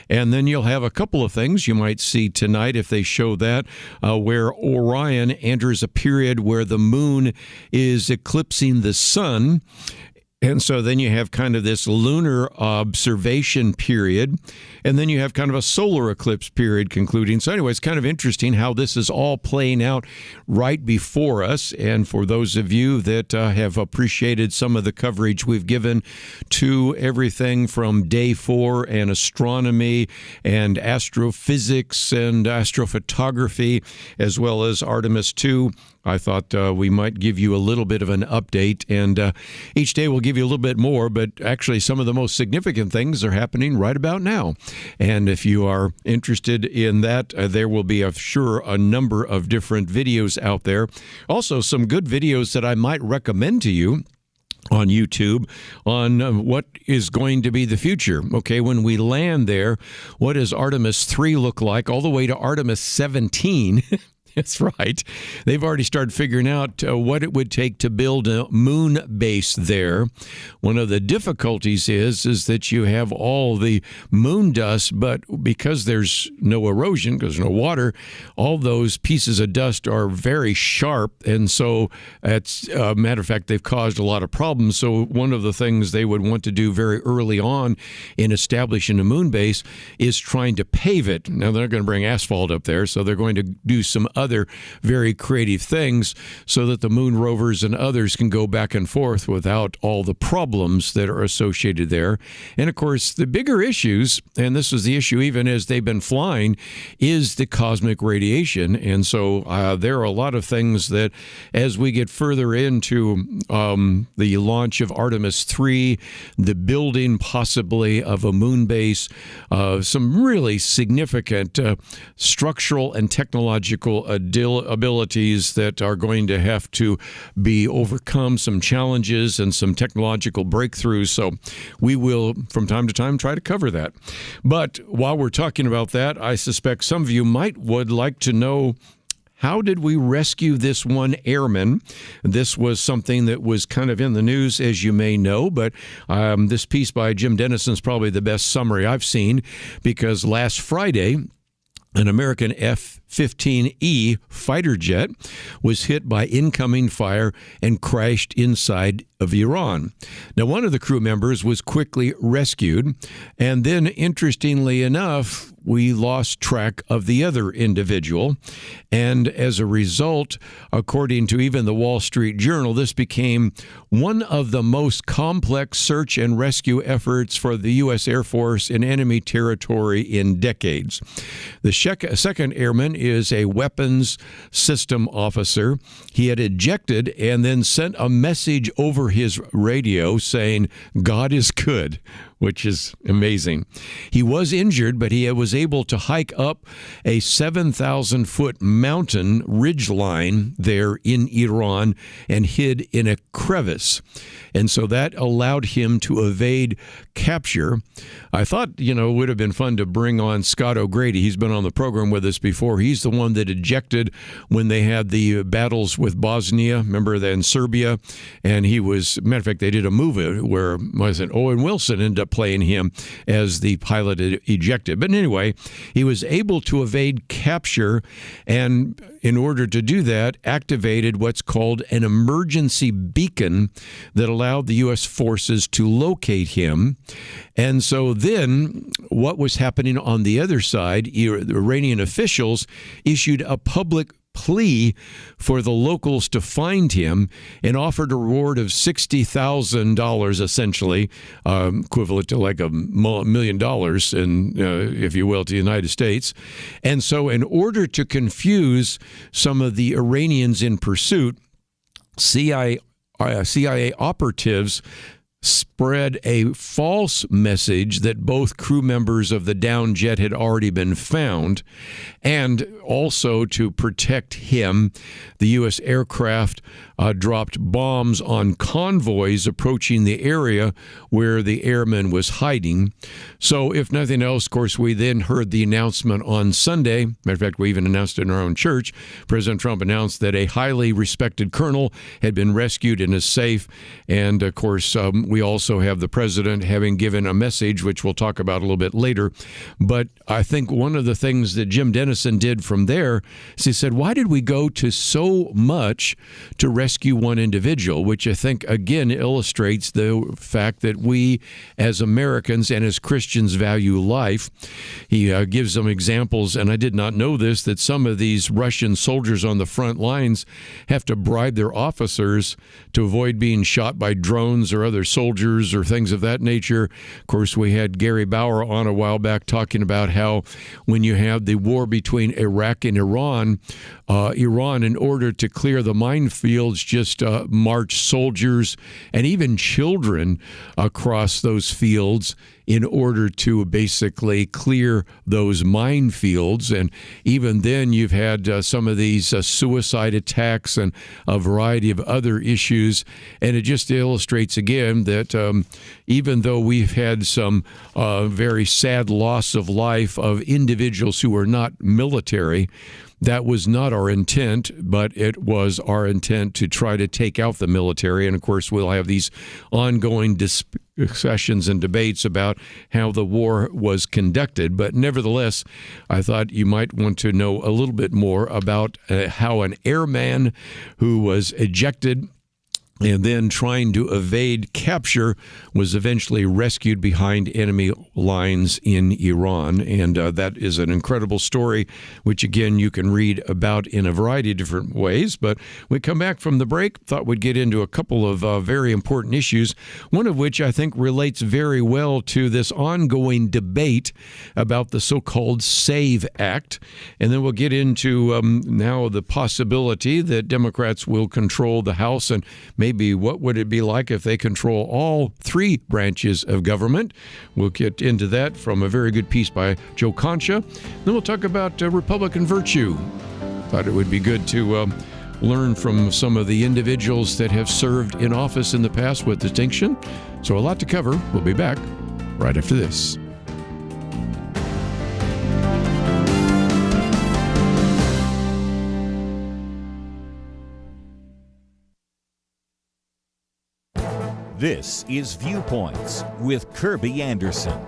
And then you'll have a couple of things you might see tonight if they show that, where Orion enters a period where the moon is eclipsing the sun. And so then you have kind of this lunar observation period, and then you have kind of a solar eclipse period concluding. So anyway, it's kind of interesting how this is all playing out right before us. And for those of you that have appreciated some of the coverage we've given to everything from Day 4 and astronomy and astrophysics and astrophotography, as well as Artemis 2, I thought we might give you a little bit of an update, and each day we'll give you a little bit more, but actually some of the most significant things are happening right about now. And if you are interested in that, there will be, sure, a number of different videos out there. Also, some good videos that I might recommend to you on YouTube on what is going to be the future. Okay, when we land there, what does Artemis 3 look like all the way to Artemis 17? That's right. They've already started figuring out what it would take to build a moon base there. One of the difficulties is that you have all the moon dust, but because there's no erosion, because there's no water, all those pieces of dust are very sharp. And so, as a matter of fact, they've caused a lot of problems. So one of the things they would want to do very early on in establishing a moon base is trying to pave it. Now, they're not going to bring asphalt up there, so they're going to do some other very creative things so that the moon rovers and others can go back and forth without all the problems that are associated there. And of course, the bigger issues, and this is the issue even as they've been flying, is the cosmic radiation. And so there are a lot of things that as we get further into the launch of Artemis 3, the building possibly of a moon base, some really significant structural and technological abilities that are going to have to be overcome, some challenges and some technological breakthroughs. So we will, from time to time, try to cover that. But while we're talking about that, I suspect some of you would like to know, how did we rescue this one airman? This was something that was kind of in the news, as you may know, but this piece by Jim Dennison is probably the best summary I've seen, because last Friday, an American F F-15E fighter jet was hit by incoming fire and crashed inside of Iran. Now, one of the crew members was quickly rescued, and then, interestingly enough, we lost track of the other individual. And as a result, according to even the Wall Street Journal, this became one of the most complex search and rescue efforts for the U.S. Air Force in enemy territory in decades. The second airman is a weapons system officer. He had ejected and then sent a message over his radio saying, "God is good," which is amazing. He was injured, but he was able to hike up a 7,000-foot mountain ridge line there in Iran and hid in a crevice. And so that allowed him to evade capture. I thought, it would have been fun to bring on Scott O'Grady. He's been on the program with us before. He's the one that ejected when they had the battles with Bosnia, remember, then Serbia. And he was, matter of fact, they did a movie where, Owen Wilson ended up playing him as the pilot ejected. But anyway, he was able to evade capture, and in order to do that, activated what's called an emergency beacon that allowed the U.S. forces to locate him. And so then what was happening on the other side, the Iranian officials issued a public plea for the locals to find him and offered a reward of $60,000, essentially, equivalent to like $1 million, if you will, to the United States. And so in order to confuse some of the Iranians in pursuit, CIA operatives spread a false message that both crew members of the downed jet had already been found. And also to protect him, the U.S. aircraft dropped bombs on convoys approaching the area where the airman was hiding. So if nothing else, of course, we then heard the announcement on Sunday. Matter of fact, we even announced it in our own church. President Trump announced that a highly respected colonel had been rescued and is safe. And, of course, we also have the president having given a message, which we'll talk about a little bit later. But I think one of the things that Jim Dennison did from there is he said, why did we go to so much to rescue one individual, which I think, again, illustrates the fact that we as Americans and as Christians value life. He gives some examples, and I did not know this, that some of these Russian soldiers on the front lines have to bribe their officers to avoid being shot by drones or other soldiers or things of that nature. Of course, we had Gary Bauer on a while back talking about how when you have the war between Iraq and Iran, in order to clear the minefields, just march soldiers and even children across those fields in order to basically clear those minefields. And even then, you've had some of these suicide attacks and a variety of other issues. And it just illustrates again that even though we've had some very sad loss of life of individuals who were not military, that was not our intent, but it was our intent to try to take out the military. And, of course, we'll have these ongoing discussions and debates about how the war was conducted. But nevertheless, I thought you might want to know a little bit more about how an airman who was ejected and then trying to evade capture was eventually rescued behind enemy lines in Iran. And that is an incredible story, which, again, you can read about in a variety of different ways. But we come back from the break, thought we'd get into a couple of very important issues, one of which I think relates very well to this ongoing debate about the so-called SAVE Act. And then we'll get into now the possibility that Democrats will control the House, and maybe what would it be like if they control all three branches of government. We'll get into that from a very good piece by Joe Concha. Then we'll talk about Republican virtue. Thought it would be good to learn from some of the individuals that have served in office in the past with distinction. So a lot to cover. We'll be back right after this. This is Viewpoints with Kerby Anderson.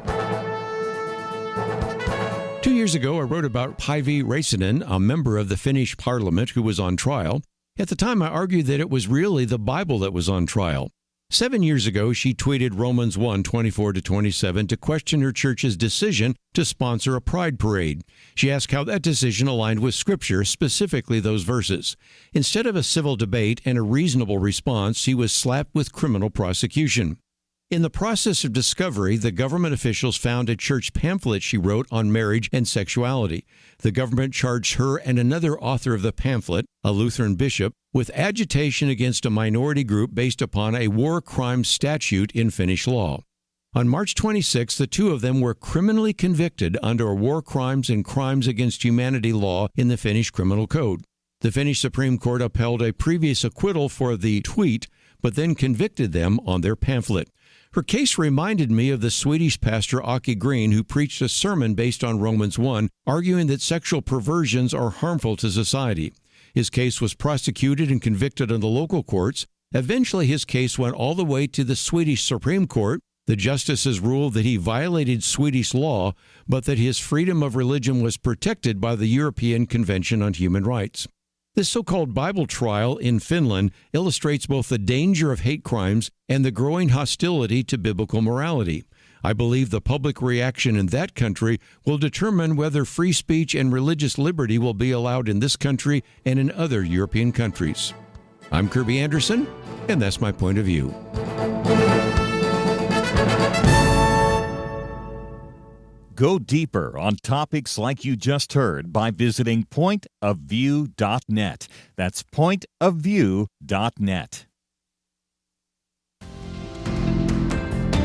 2 years ago, I wrote about Päivi Räsänen, a member of the Finnish parliament who was on trial. At the time, I argued that it was really the Bible that was on trial. 7 years ago, she tweeted Romans 1:24-27 to question her church's decision to sponsor a pride parade. She asked how that decision aligned with Scripture, specifically those verses. Instead of a civil debate and a reasonable response, she was slapped with criminal prosecution. In the process of discovery, the government officials found a church pamphlet she wrote on marriage and sexuality. The government charged her and another author of the pamphlet, a Lutheran bishop, with agitation against a minority group based upon a war crimes statute in Finnish law. On March 26, the two of them were criminally convicted under a war crimes and crimes against humanity law in the Finnish criminal code. The Finnish Supreme Court upheld a previous acquittal for the tweet, but then convicted them on their pamphlet. Her case reminded me of the Swedish pastor Aki Green, who preached a sermon based on Romans 1, arguing that sexual perversions are harmful to society. His case was prosecuted and convicted in the local courts. Eventually, his case went all the way to the Swedish Supreme Court. The justices ruled that he violated Swedish law, but that his freedom of religion was protected by the European Convention on Human Rights. This so-called Bible trial in Finland illustrates both the danger of hate crimes and the growing hostility to biblical morality. I believe the public reaction in that country will determine whether free speech and religious liberty will be allowed in this country and in other European countries. I'm Kerby Anderson, and that's my point of view. Go deeper on topics like you just heard by visiting pointofview.net. That's pointofview.net.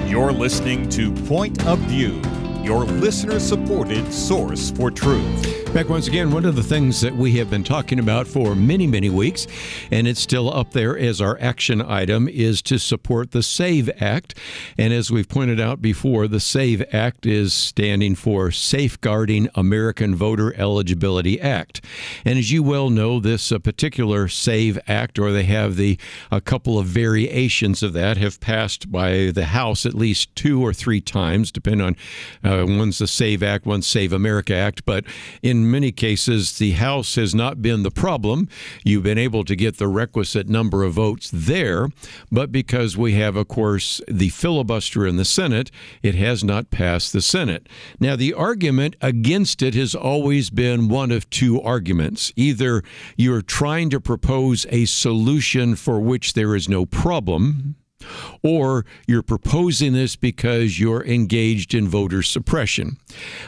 You're listening to Point of View, your listener-supported source for truth. Back once again, one of the things that we have been talking about for many, many weeks, and it's still up there as our action item, is to support the SAVE Act. And as we've pointed out before, the SAVE Act is standing for Safeguarding American Voter Eligibility Act. And as you well know, this particular SAVE Act, or they have a couple of variations of that, have passed by the House at least 2 or 3 times, depending on one's the SAVE Act, one's Save America Act. But in many cases, the House has not been the problem. You've been able to get the requisite number of votes there, but because we have, of course, the filibuster in the Senate, it has not passed the Senate. Now, the argument against it has always been one of 2 arguments. Either you're trying to propose a solution for which there is no problem, or you're proposing this because you're engaged in voter suppression.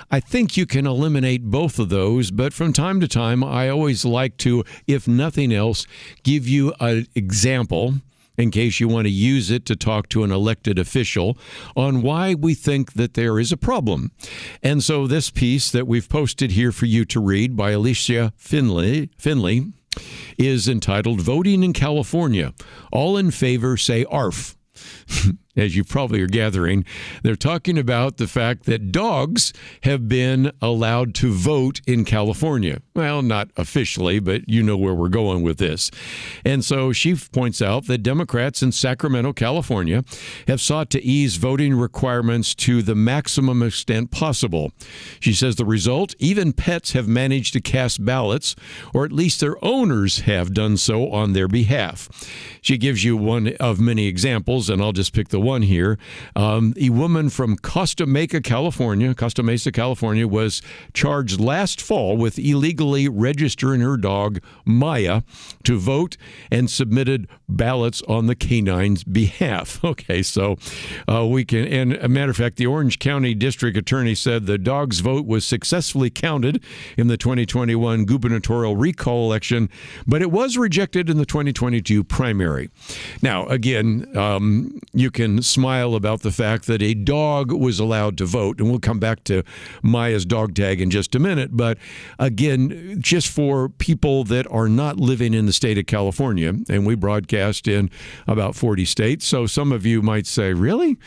I think you can eliminate both of those, but from time to time, I always like to, if nothing else, give you an example in case you want to use it to talk to an elected official on why we think that there is a problem. And so this piece that we've posted here for you to read by Alicia Finley is entitled Voting in California. All in favor say ARF. As you probably are gathering, they're talking about the fact that dogs have been allowed to vote in California. Well, not officially, but you know where we're going with this. And so she points out that Democrats in Sacramento, California, have sought to ease voting requirements to the maximum extent possible. She says the result, even pets have managed to cast ballots, or at least their owners have done so on their behalf. She gives you one of many examples, and I'll just pick the one here. A woman from Costa Mesa, California, was charged last fall with illegally registering her dog, Maya, to vote and submitted ballots on the canine's behalf. Okay, so we can, and a matter of fact, the Orange County District Attorney said the dog's vote was successfully counted in the 2021 gubernatorial recall election, but it was rejected in the 2022 primary. Now, again, you can smile about the fact that a dog was allowed to vote, and we'll come back to Maya's dog tag in just a minute. But again, just for people that are not living in the state of California, and we broadcast in about 40 states, so some of you might say, really?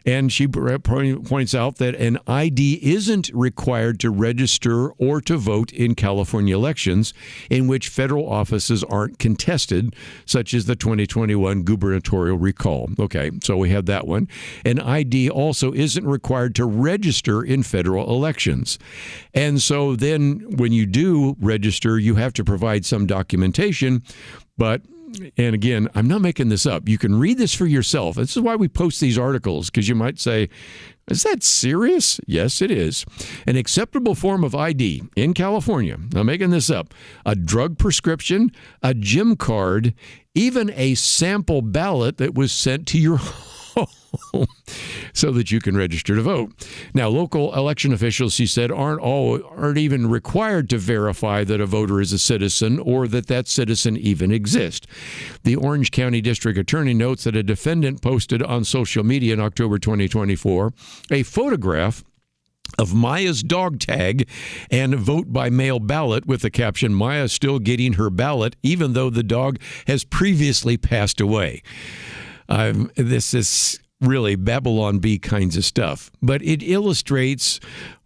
And she points out that an ID isn't required to register or to vote in California elections in which federal offices aren't contested, such as the 2021 gubernatorial recall. Okay, so we have have that one. And ID also isn't required to register in federal elections. And so then when you do register, you have to provide some documentation. But and again, I'm not making this up. You can read this for yourself. This is why we post these articles, because you might say, is that serious? Yes, it is. An acceptable form of ID in California, I'm making this up, a drug prescription, a gym card, even a sample ballot that was sent to your home so that you can register to vote. Now, local election officials, she said, aren't even required to verify that a voter is a citizen or that that citizen even exists. The Orange County District Attorney notes that a defendant posted on social media in October 2024 a photograph of Maya's dog tag and vote by mail ballot with the caption, "Maya still getting her ballot even though the dog has previously passed away." This is really Babylon Bee kinds of stuff. But it illustrates,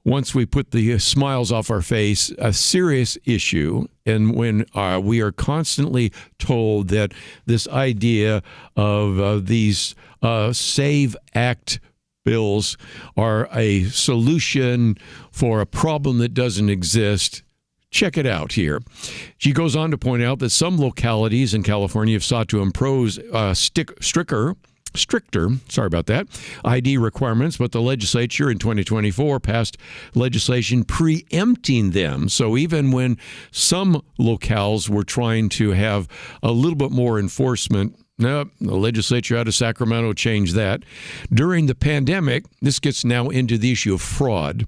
once we put the smiles off our face, a serious issue. And when we are constantly told that this idea of these SAVE Act bills are a solution for a problem that doesn't exist, check it out here. She goes on to point out that some localities in California have sought to impose stricter ID requirements, but the legislature in 2024 passed legislation preempting them. So even when some locales were trying to have a little bit more enforcement, no, the legislature out of Sacramento changed that. During the pandemic, this gets now into the issue of fraud,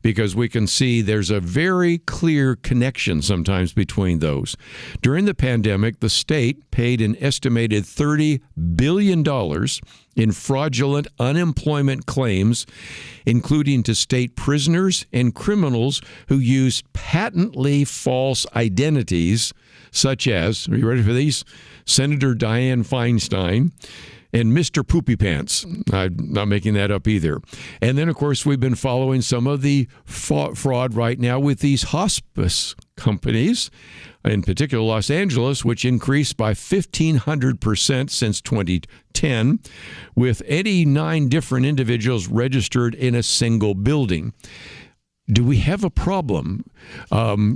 because we can see there's a very clear connection sometimes between those. During the pandemic, the state paid an estimated $30 billion in fraudulent unemployment claims, including to state prisoners and criminals who used patently false identities, such as, are you ready for these? Senator Dianne Feinstein and Mr. Poopy Pants. I'm not making that up either. And then, of course, we've been following some of the fraud right now with these hospice companies, in particular Los Angeles, which increased by 1,500% since 2010, with 89 different individuals registered in a single building. Do we have a problem?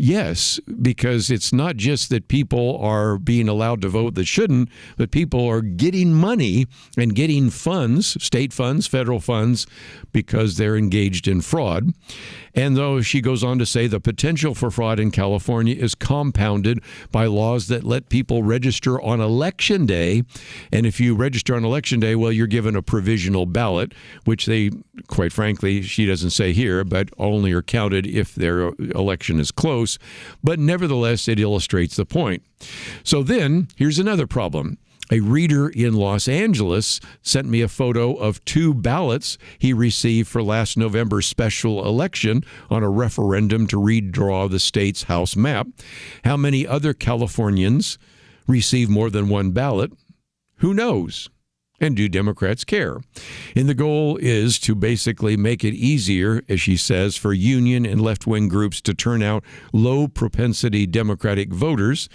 Yes, because it's not just that people are being allowed to vote that shouldn't, but people are getting money and getting funds, state funds, federal funds, because they're engaged in fraud. And though she goes on to say the potential for fraud in California is compounded by laws that let people register on Election Day. And if you register on Election Day, well, you're given a provisional ballot, which they, quite frankly, she doesn't say here, but only are counted if their election is close. But nevertheless, it illustrates the point. So then, here's another problem. A reader in Los Angeles sent me a photo of 2 ballots he received for last November's special election on a referendum to redraw the state's House map. How many other Californians receive more than 1 ballot? Who knows? And do Democrats care? And the goal is to basically make it easier, as she says, for union and left-wing groups to turn out low-propensity Democratic voters.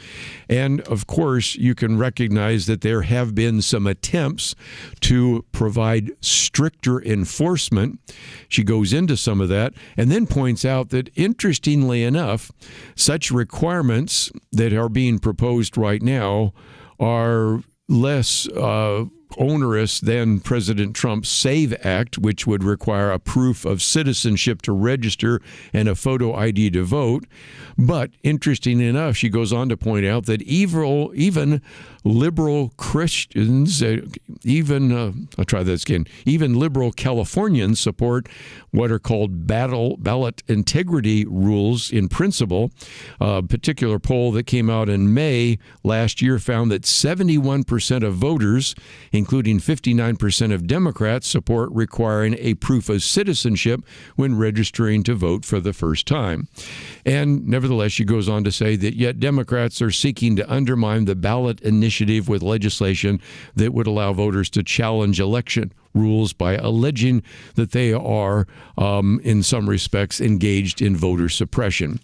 And, of course, you can recognize that there have been some attempts to provide stricter enforcement. She goes into some of that and then points out that, interestingly enough, such requirements that are being proposed right now are less onerous than President Trump's SAVE Act, which would require a proof of citizenship to register and a photo ID to vote. But interesting enough, she goes on to point out that even liberal Christians, even liberal Californians support what are called ballot integrity rules in principle. A particular poll that came out in May last year found that 71% of voters, including 59% of Democrats, support requiring a proof of citizenship when registering to vote for the first time. And nevertheless, she goes on to say that yet Democrats are seeking to undermine the ballot initiative with legislation that would allow voters to challenge election rules by alleging that they are, in some respects, engaged in voter suppression.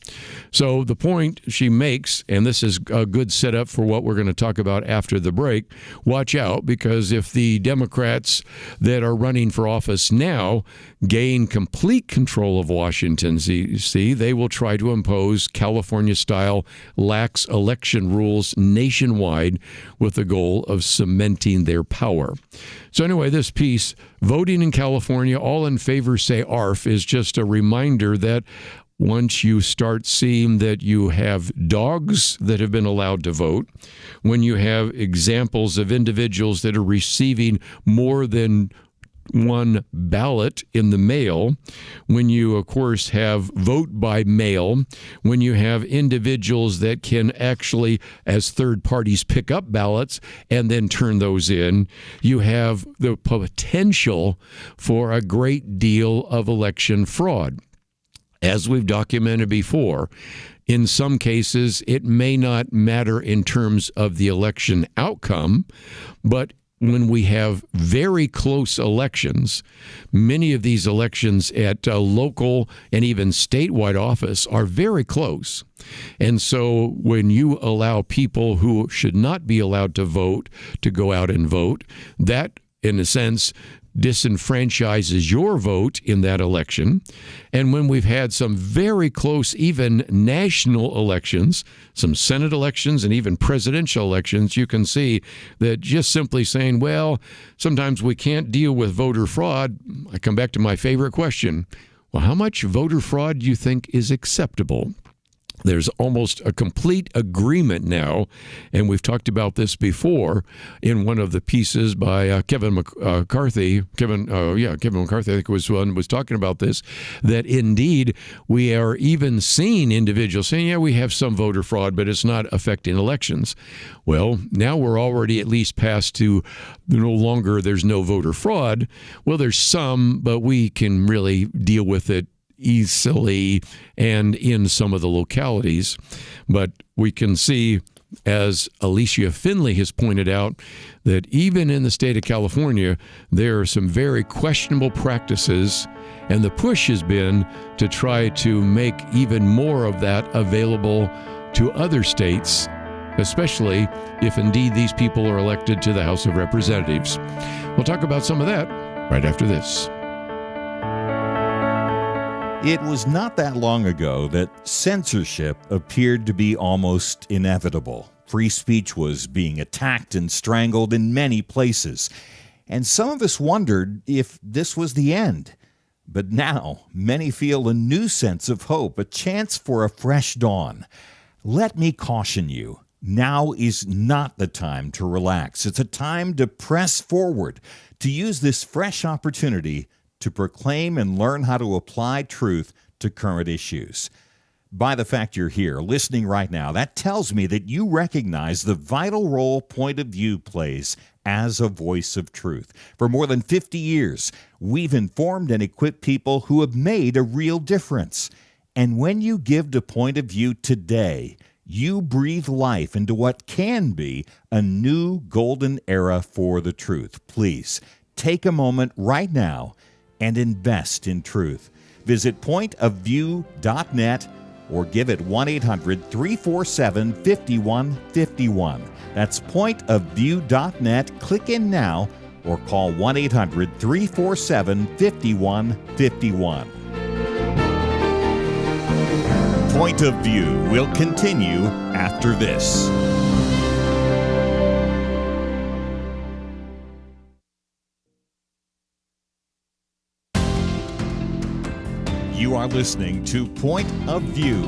So the point she makes, and this is a good setup for what we're going to talk about after the break, watch out, because if the Democrats that are running for office now gain complete control of Washington, D.C., they will try to impose California-style lax election rules nationwide with the goal of cementing their power. So anyway, this piece, voting in California, all in favor say ARF, is just a reminder that once you start seeing that you have dogs that have been allowed to vote, when you have examples of individuals that are receiving more than one ballot in the mail, when you, of course, have vote by mail, when you have individuals that can actually, as third parties, pick up ballots and then turn those in, you have the potential for a great deal of election fraud. As we've documented before, in some cases, it may not matter in terms of the election outcome, but when we have very close elections, many of these elections at local and even statewide office are very close. And so when you allow people who should not be allowed to vote to go out and vote, that, in a sense, disenfranchises your vote in that election. And when we've had some very close, even national elections, some Senate elections and even presidential elections, you can see that just simply saying, well, sometimes we can't deal with voter fraud. I come back to my favorite question. Well, how much voter fraud do you think is acceptable? There's almost a complete agreement now, and we've talked about this before in one of the pieces by Kevin McCarthy. Kevin McCarthy, I think was talking about this, that indeed we are even seeing individuals saying, yeah, we have some voter fraud, but it's not affecting elections. Well, now we're already at least past to no longer there's no voter fraud. Well, there's some, but we can really deal with it easily and in some of the localities. But we can see, as Alicia Finley has pointed out, that even in the state of California, there are some very questionable practices, and the push has been to try to make even more of that available to other states, especially if indeed these people are elected to the House of Representatives. We'll talk about some of that right after this. It was not that long ago that censorship appeared to be almost inevitable. Free speech was being attacked and strangled in many places. And some of us wondered if this was the end. But now, many feel a new sense of hope, a chance for a fresh dawn. Let me caution you, now is not the time to relax. It's a time to press forward, to use this fresh opportunity to proclaim and learn how to apply truth to current issues. By the fact you're here, listening right now, that tells me that you recognize the vital role Point of View plays as a voice of truth. For more than 50 years, we've informed and equipped people who have made a real difference. And when you give to Point of View today, you breathe life into what can be a new golden era for the truth. Please, take a moment right now and invest in truth. Visit pointofview.net or give it 1-800-347-5151. That's pointofview.net. Click in now or call 1-800-347-5151. Point of View will continue after this. You are listening to Point of View.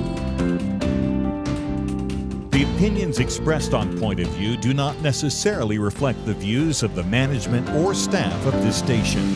The opinions expressed on Point of View do not necessarily reflect the views of the management or staff of this station.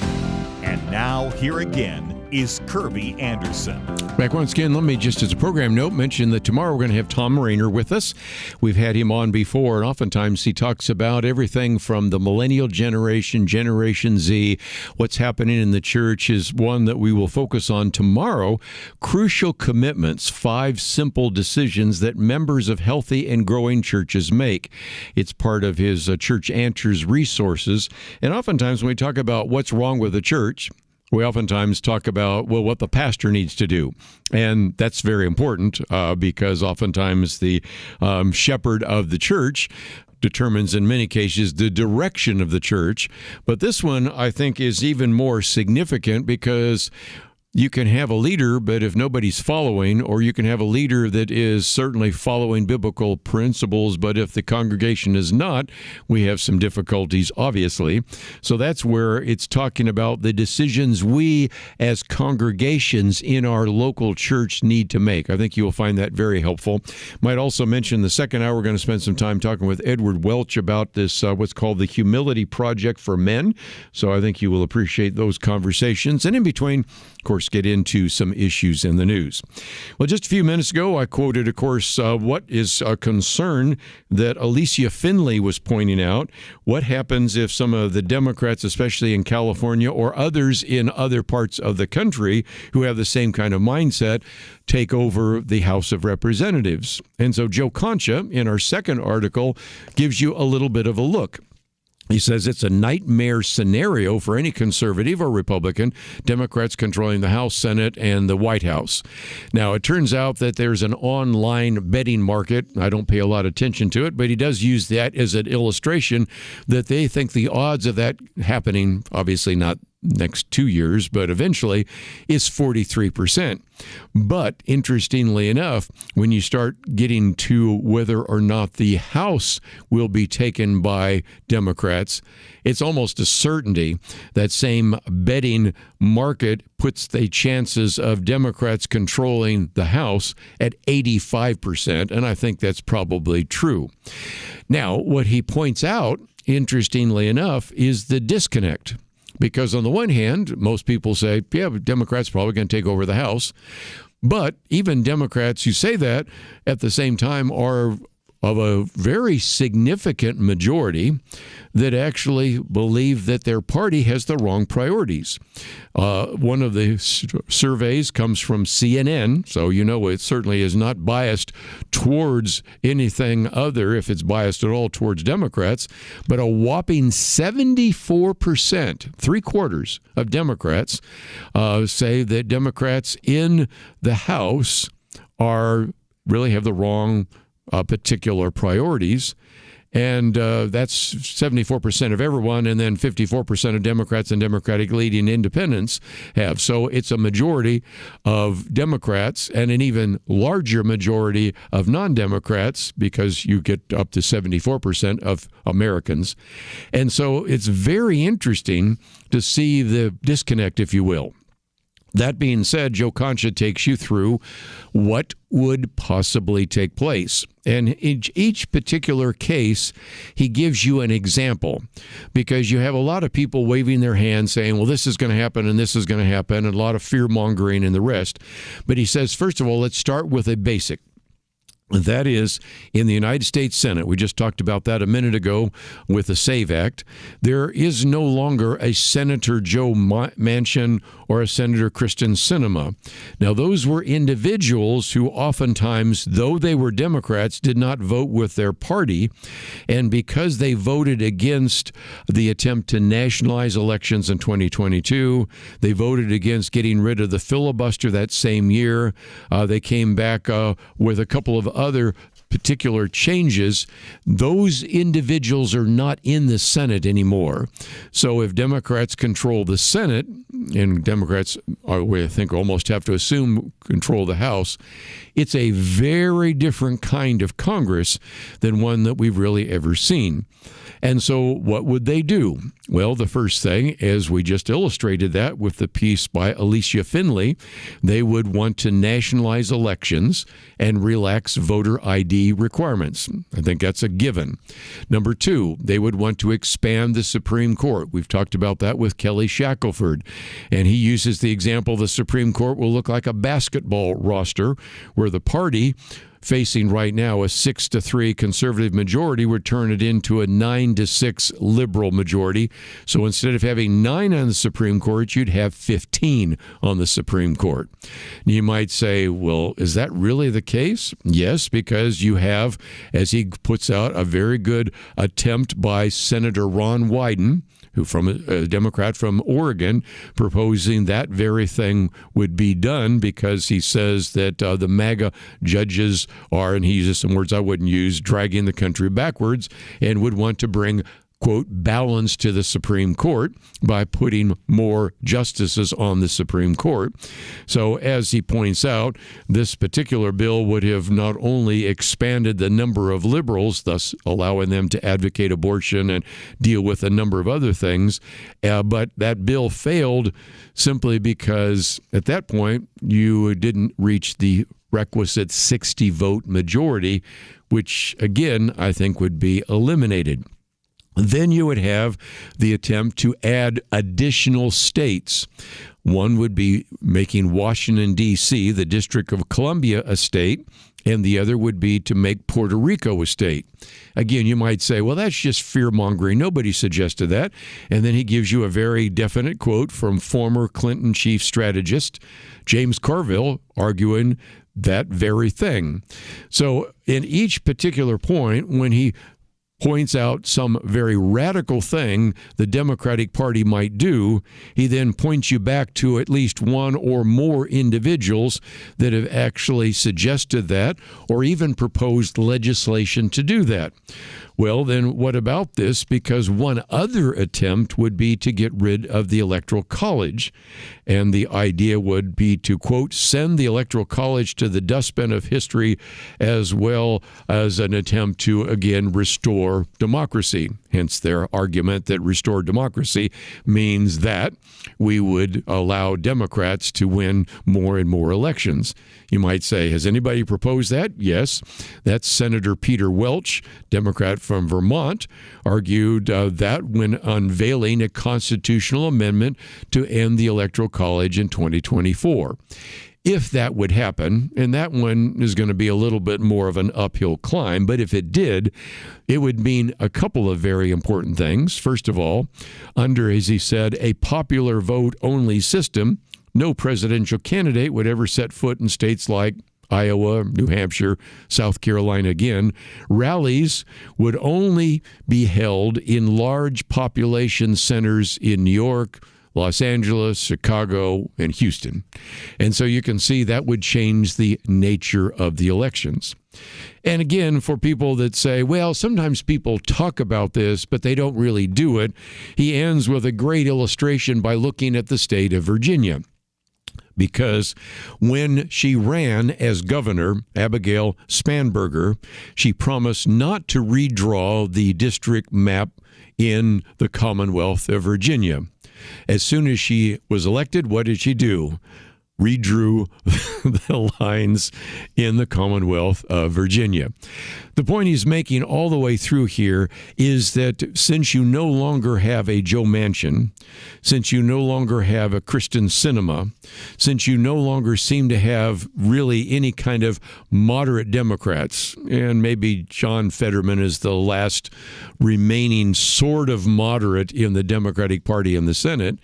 And now, here again is Kerby Anderson. Back once again, let me just as a program note mention that tomorrow we're going to have Tom Rainer with us. We've had him on before, and oftentimes he talks about everything from the millennial generation, Generation Z. What's happening in the church is one that we will focus on tomorrow. Crucial commitments, 5 simple decisions that members of healthy and growing churches make. It's part of his Church Answers resources. And oftentimes when we talk about what's wrong with the church, we oftentimes talk about, well, what the pastor needs to do. And that's very important because oftentimes the shepherd of the church determines in many cases the direction of the church. But this one, I think, is even more significant because you can have a leader, but if nobody's following, or you can have a leader that is certainly following biblical principles, but if the congregation is not, we have some difficulties, obviously. So that's where it's talking about the decisions we as congregations in our local church need to make. I think you will find that very helpful. Might also mention the second hour, we're going to spend some time talking with Edward Welch about this, what's called the Humility Project for Men. So I think you will appreciate those conversations. And in between, of course, get into some issues in the news. Well, just a few minutes ago, I quoted, of course, what is a concern that Alicia Finley was pointing out. What happens if some of the Democrats, especially in California or others in other parts of the country who have the same kind of mindset, take over the House of Representatives? And so Joe Concha, in our second article, gives you a little bit of a look. He says it's a nightmare scenario for any conservative or Republican, Democrats controlling the House, Senate, and the White House. Now, it turns out that there's an online betting market. I don't pay a lot of attention to it, but he does use that as an illustration that they think the odds of that happening, obviously not next 2 years, but eventually, is 43%. But interestingly enough, when you start getting to whether or not the House will be taken by Democrats, it's almost a certainty. That same betting market puts the chances of Democrats controlling the House at 85%, and I think that's probably true. Now, what he points out, interestingly enough, is the disconnect. Because on the one hand, most people say, yeah, Democrats probably going to take over the House. But even Democrats who say that at the same time are of a very significant majority that actually believe that their party has the wrong priorities. One of the surveys comes from CNN, so you know it certainly is not biased towards anything other, if it's biased at all, towards Democrats, but a whopping 74%, 3/4 of Democrats, say that Democrats in the House really have the wrong particular priorities, and that's 74% of everyone, and then 54% of Democrats and Democratic leading independents have. So it's a majority of Democrats and an even larger majority of non-Democrats, because you get up to 74% of Americans. And so it's very interesting to see the disconnect, if you will. That being said, Joe Concha takes you through what would possibly take place. And in each particular case, he gives you an example, because you have a lot of people waving their hands saying, well, this is going to happen and this is going to happen, and a lot of fear-mongering and the rest. But he says, first of all, let's start with a basic. That is, in the United States Senate, we just talked about that a minute ago with the SAVE Act, there is no longer a Senator Joe Manchin or a Senator Kristen Sinema. Now, those were individuals who oftentimes, though they were Democrats, did not vote with their party, and because they voted against the attempt to nationalize elections in 2022, they voted against getting rid of the filibuster that same year. They came back with a couple of other particular changes. Those individuals are not in the Senate anymore. So if Democrats control the Senate, and Democrats, I think, almost have to assume control the House, it's a very different kind of Congress than one that we've really ever seen. And so what would they do? Well, the first thing, as we just illustrated that with the piece by Alicia Finley, they would want to nationalize elections and relax voter ID key requirements. I think that's a given. Number two, they would want to expand the Supreme Court. We've talked about that with Kelly Shackelford, and he uses the example the Supreme Court will look like a basketball roster where the party facing right now a 6-3 conservative majority would turn it into a 9-6 liberal majority. So instead of having 9 on the Supreme Court, you'd have 15 on the Supreme Court. You might say, well, is that really the case? Yes, because you have, as he puts out, a very good attempt by Senator Ron Wyden, who from a Democrat from Oregon, proposing that very thing would be done because he says that the MAGA judges are, and he uses some words I wouldn't use, dragging the country backwards, and would want to bring, quote, balance to the Supreme Court by putting more justices on the Supreme Court. So as he points out, this particular bill would have not only expanded the number of liberals, thus allowing them to advocate abortion and deal with a number of other things, but that bill failed simply because at that point you didn't reach the requisite 60-vote majority, which again I think would be eliminated. Then you would have the attempt to add additional states. One would be making Washington, D.C., the District of Columbia, a state, and the other would be to make Puerto Rico a state. Again, you might say, well, that's just fear-mongering. Nobody suggested that. And then he gives you a very definite quote from former Clinton chief strategist James Carville arguing that very thing. So in each particular point, when he points out some very radical thing the Democratic Party might do, he then points you back to at least one or more individuals that have actually suggested that or even proposed legislation to do that. Well, then what about this? Because one other attempt would be to get rid of the Electoral College. And the idea would be to, quote, send the Electoral College to the dustbin of history as well as an attempt to, again, restore democracy. Hence their argument that restore democracy means that we would allow Democrats to win more and more elections. You might say, has anybody proposed that? Yes. That's Senator Peter Welch, Democrat from Vermont, argued that when unveiling a constitutional amendment to end the Electoral College in 2024. If that would happen, and that one is going to be a little bit more of an uphill climb, but if it did, it would mean a couple of very important things. First of all, under, as he said, a popular vote only system, no presidential candidate would ever set foot in states like Iowa, New Hampshire, South Carolina again. Rallies would only be held in large population centers in New York, Los Angeles, Chicago, and Houston. And so you can see that would change the nature of the elections. And again, for people that say, well, sometimes people talk about this, but they don't really do it, he ends with a great illustration by looking at the state of Virginia. Because when she ran as governor, Abigail Spanberger, she promised not to redraw the district map in the Commonwealth of Virginia. As soon as she was elected, what did she do? Redrew the lines in the Commonwealth of Virginia. The point he's making all the way through here is that since you no longer have a Joe Manchin, since you no longer have a Kristen Sinema, since you no longer seem to have really any kind of moderate Democrats, and maybe John Fetterman is the last remaining sort of moderate in the Democratic Party in the Senate,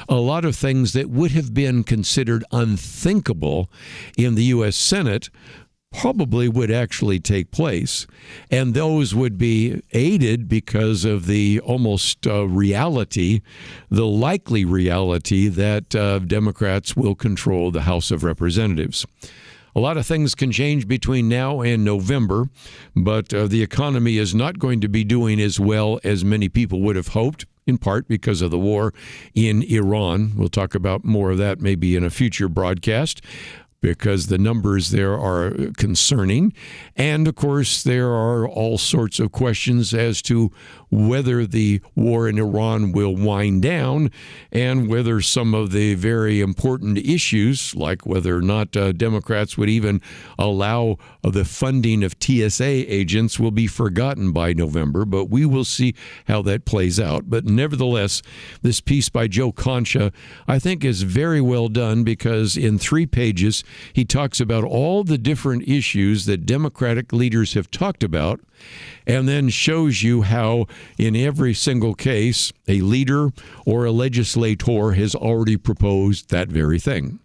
a lot of things that would have been considered unthinkable in the U.S. Senate probably would actually take place. And those would be aided because of the almost reality, the likely reality that Democrats will control the House of Representatives. A lot of things can change between now and November, but the economy is not going to be doing as well as many people would have hoped, in part because of the war in Iran. We'll talk about more of that maybe in a future broadcast. because the numbers there are concerning. And, of course, there are all sorts of questions as to whether the war in Iran will wind down and whether some of the very important issues, like whether or not Democrats would even allow the funding of TSA agents, will be forgotten by November. But we will see how that plays out. But nevertheless, this piece by Joe Concha, I think, is very well done, because in 3 pages, he talks about all the different issues that Democratic leaders have talked about, and then shows you how in every single case a leader or a legislator has already proposed that very thing.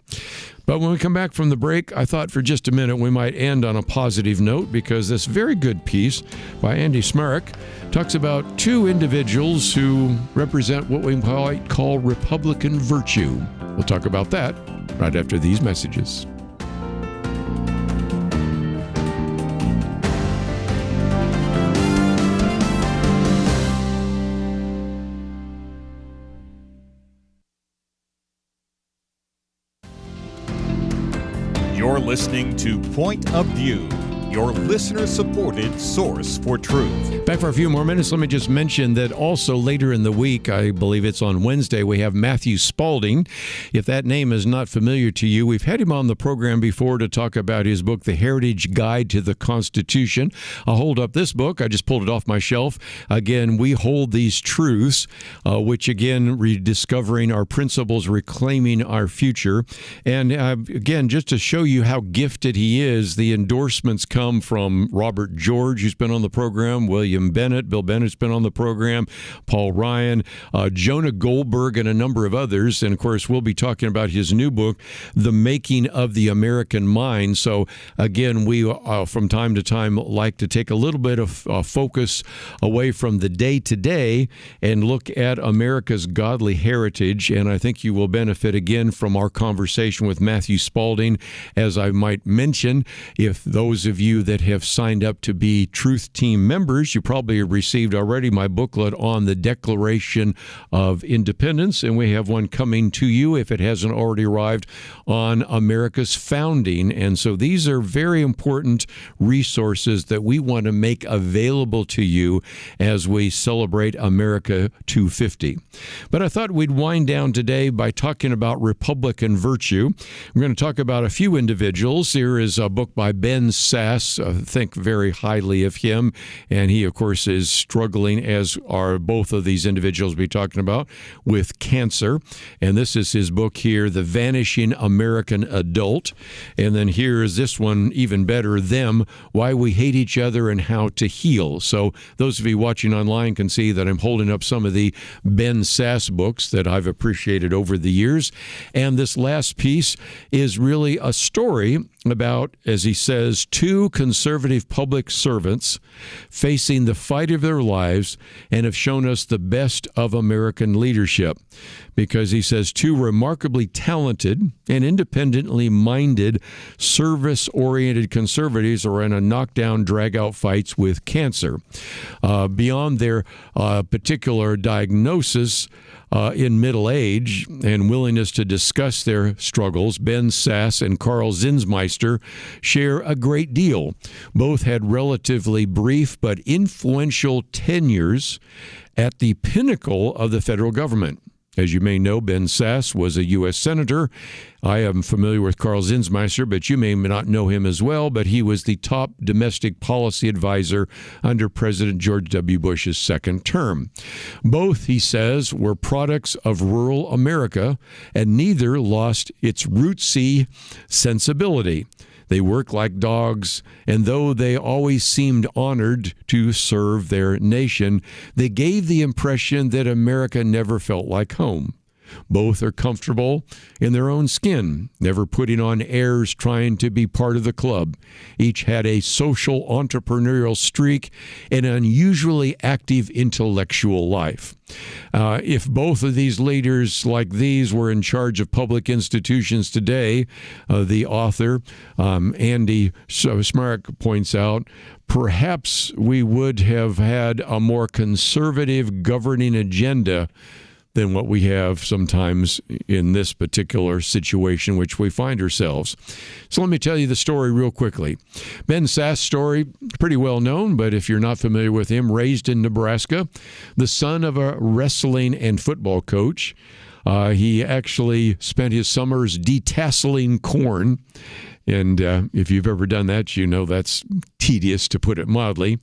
But when we come back from the break, I thought for just a minute we might end on a positive note, because this very good piece by Andy Smarrick talks about 2 individuals who represent what we might call Republican virtue. We'll talk about that right after these messages. You're listening to Point of View, your listener-supported source for truth. Back for a few more minutes. Let me just mention that also later in the week, I believe it's on Wednesday, we have Matthew Spalding. If that name is not familiar to you, we've had him on the program before to talk about his book, The Heritage Guide to the Constitution. I'll hold up this book. I just pulled it off my shelf. Again, we hold these truths, which again, rediscovering our principles, reclaiming our future. And again, just to show you how gifted he is, the endorsements come from Robert George, who's been on the program, William Bennett, Bill Bennett's been on the program, Paul Ryan, Jonah Goldberg, and a number of others. And of course, we'll be talking about his new book, The Making of the American Mind. So again, we from time to time like to take a little bit of focus away from the day-to-day and look at America's godly heritage. And I think you will benefit again from our conversation with Matthew Spalding. As I might mention, if those of you that have signed up to be Truth Team members, you probably have received already my booklet on the Declaration of Independence, and we have one coming to you, if it hasn't already arrived, on America's founding. And so these are very important resources that we want to make available to you as we celebrate America 250. But I thought we'd wind down today by talking about Republican virtue. We're going to talk about a few individuals. Here is a book by Ben Sass. Think very highly of him, and he, of course, is struggling, as are both of these individuals we'll be talking about, with cancer. And this is his book here, The Vanishing American Adult. And then here is this one, even better, Them, Why We Hate Each Other and How to Heal. So those of you watching online can see that I'm holding up some of the Ben Sass books that I've appreciated over the years. And this last piece is really a story about, as he says, 2 conservative public servants facing the fight of their lives and have shown us the best of American leadership. Because he says 2 remarkably talented and independently minded, service-oriented conservatives are in a knockdown, drag-out fights with cancer. Beyond their particular diagnosis, in middle age and willingness to discuss their struggles, Ben Sass and Carl Zinsmeister share a great deal. Both had relatively brief but influential tenures at the pinnacle of the federal government. As you may know, Ben Sass was a U.S. Senator. I am familiar with Carl Zinsmeister, but you may not know him as well, but he was the top domestic policy advisor under President George W. Bush's second term. Both, he says, were products of rural America, and neither lost its rootsy sensibility. They worked like dogs, and though they always seemed honored to serve their nation, they gave the impression that America never felt like home. Both are comfortable in their own skin, never putting on airs trying to be part of the club. Each had a social entrepreneurial streak and an unusually active intellectual life. If both of these leaders like these were in charge of public institutions today, the author, Andy Smarrick, points out, perhaps we would have had a more conservative governing agenda than what we have sometimes in this particular situation which we find ourselves. So let me tell you the story real quickly. Ben Sass' story, pretty well known, but if you're not familiar with him, raised in Nebraska, the son of a wrestling and football coach. He actually spent his summers detasseling corn. And if you've ever done that, you know that's tedious, to put it mildly,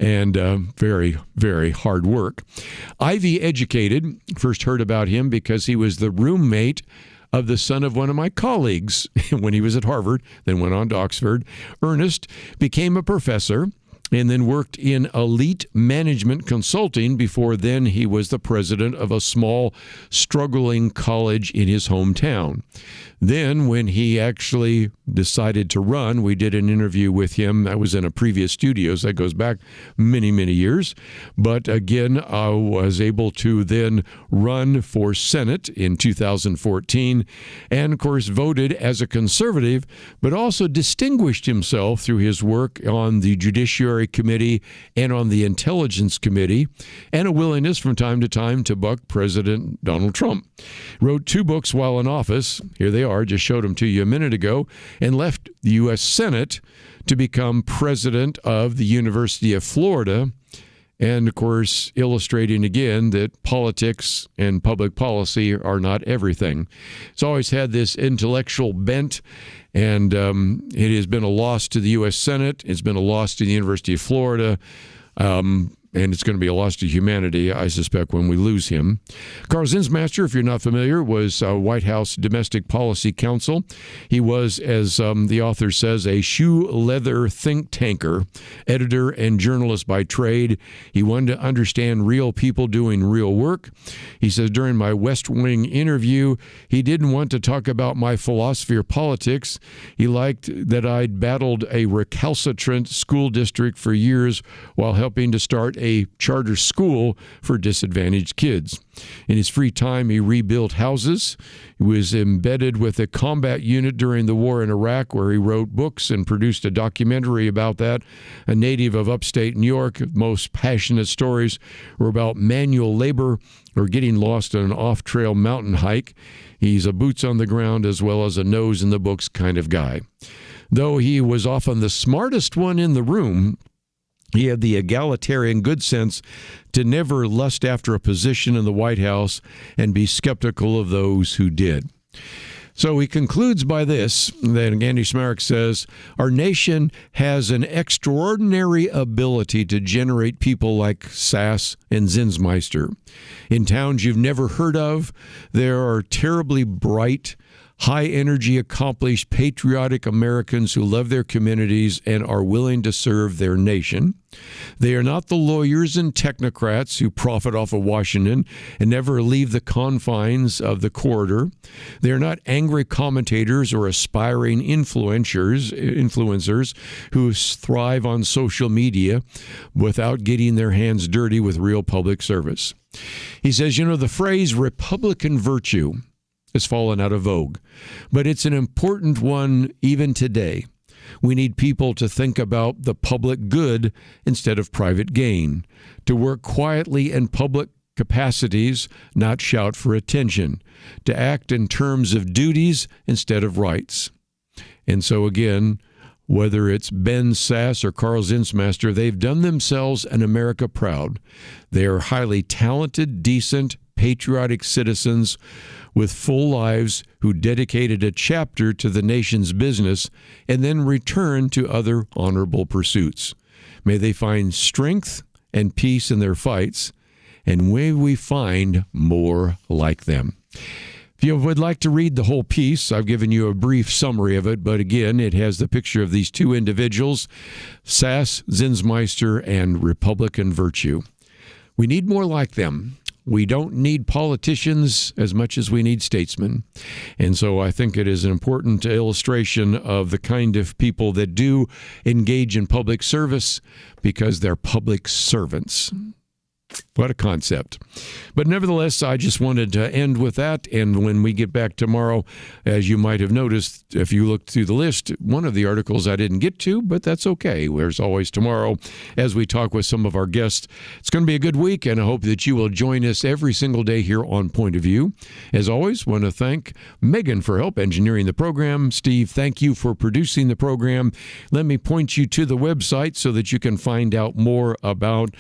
and very, very hard work. Ivy educated, first heard about him because he was the roommate of the son of one of my colleagues when he was at Harvard, then went on to Oxford. Ernest became a professor and then worked in elite management consulting before then he was the president of a small, struggling college in his hometown. Then when he actually decided to run, we did an interview with him. That was in a previous studios. That goes back many, many years. But again, I was able to then run for Senate in 2014 and, of course, voted as a conservative, but also distinguished himself through his work on the Judiciary Committee and on the Intelligence Committee, and a willingness from time to time to buck President Donald Trump. Wrote 2 books while in office. Here they are, just showed them to you a minute ago, and left the U.S. Senate to become president of the University of Florida, and, of course, illustrating again that politics and public policy are not everything. It's always had this intellectual bent, and it has been a loss to the U.S. Senate. It's been a loss to the University of Florida. And it's going to be a loss to humanity, I suspect, when we lose him. Carl Zinsmaster, if you're not familiar, was White House Domestic Policy Counsel. He was, as the author says, a shoe leather think tanker, editor and journalist by trade. He wanted to understand real people doing real work. He says, during my West Wing interview, he didn't want to talk about my philosophy or politics. He liked that I'd battled a recalcitrant school district for years while helping to start a charter school for disadvantaged kids. In his free time, he rebuilt houses. He was embedded with a combat unit during the war in Iraq, where he wrote books and produced a documentary about that. A native of upstate New York, most passionate stories were about manual labor or getting lost on an off-trail mountain hike. He's a boots on the ground as well as a nose in the books kind of guy. Though he was often the smartest one in the room, he had the egalitarian good sense to never lust after a position in the White House and be skeptical of those who did. So he concludes by this, that Andy Smarrick says, our nation has an extraordinary ability to generate people like Sass and Zinsmeister. In towns you've never heard of, there are terribly bright, high-energy, accomplished, patriotic Americans who love their communities and are willing to serve their nation. They are not the lawyers and technocrats who profit off of Washington and never leave the confines of the corridor. They are not angry commentators or aspiring influencers who thrive on social media without getting their hands dirty with real public service. He says, the phrase Republican virtue has fallen out of vogue, but it's an important one even today. We need people to think about the public good instead of private gain, to work quietly in public capacities, not shout for attention, to act in terms of duties instead of rights. And so again, whether it's Ben Sass or Carl Zinsmaster, they've done themselves and America proud. They are highly talented, decent, patriotic citizens with full lives who dedicated a chapter to the nation's business and then returned to other honorable pursuits. May they find strength and peace in their fights, and may we find more like them. If you would like to read the whole piece, I've given you a brief summary of it, but again, it has the picture of these 2 individuals, Sass, Zinsmeister, and Republican virtue. We need more like them. We don't need politicians as much as we need statesmen. And so I think it is an important illustration of the kind of people that do engage in public service because they're public servants. What a concept. But nevertheless, I just wanted to end with that. And when we get back tomorrow, as you might have noticed, if you looked through the list, one of the articles I didn't get to, but that's okay. There's always tomorrow as we talk with some of our guests. It's going to be a good week, and I hope that you will join us every single day here on Point of View. As always, want to thank Megan for help engineering the program. Steve, thank you for producing the program. Let me point you to the website so that you can find out more about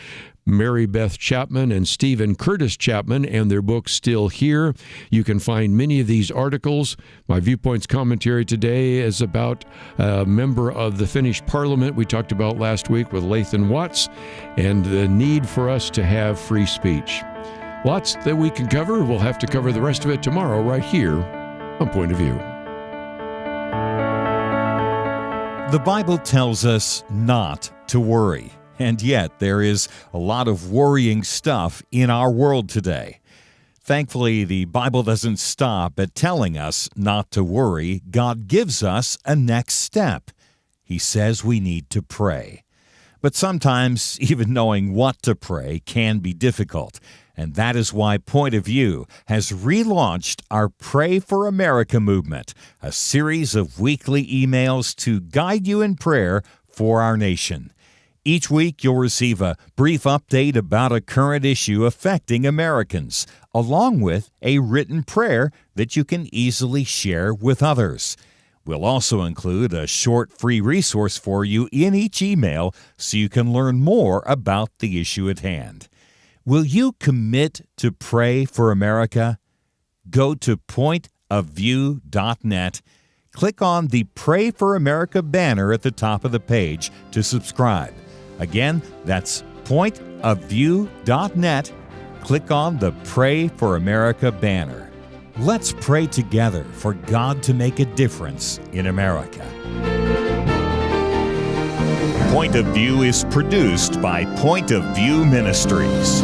Mary Beth Chapman and Stephen Curtis Chapman and their book Still Here. You can find many of these articles. My Viewpoints commentary today is about a member of the Finnish Parliament we talked about last week with Lathan Watts and the need for us to have free speech. Lots that we can cover. We'll have to cover the rest of it tomorrow right here on Point of View. The Bible tells us not to worry. And yet, there is a lot of worrying stuff in our world today. Thankfully, the Bible doesn't stop at telling us not to worry. God gives us a next step. He says we need to pray. But sometimes, even knowing what to pray can be difficult. And that is why Point of View has relaunched our Pray for America movement, a series of weekly emails to guide you in prayer for our nation. Each week, you'll receive a brief update about a current issue affecting Americans, along with a written prayer that you can easily share with others. We'll also include a short free resource for you in each email so you can learn more about the issue at hand. Will you commit to pray for America? Go to pointofview.net. Click on the Pray for America banner at the top of the page to subscribe. Again, that's pointofview.net. Click on the Pray for America banner. Let's pray together for God to make a difference in America. Point of View is produced by Point of View Ministries.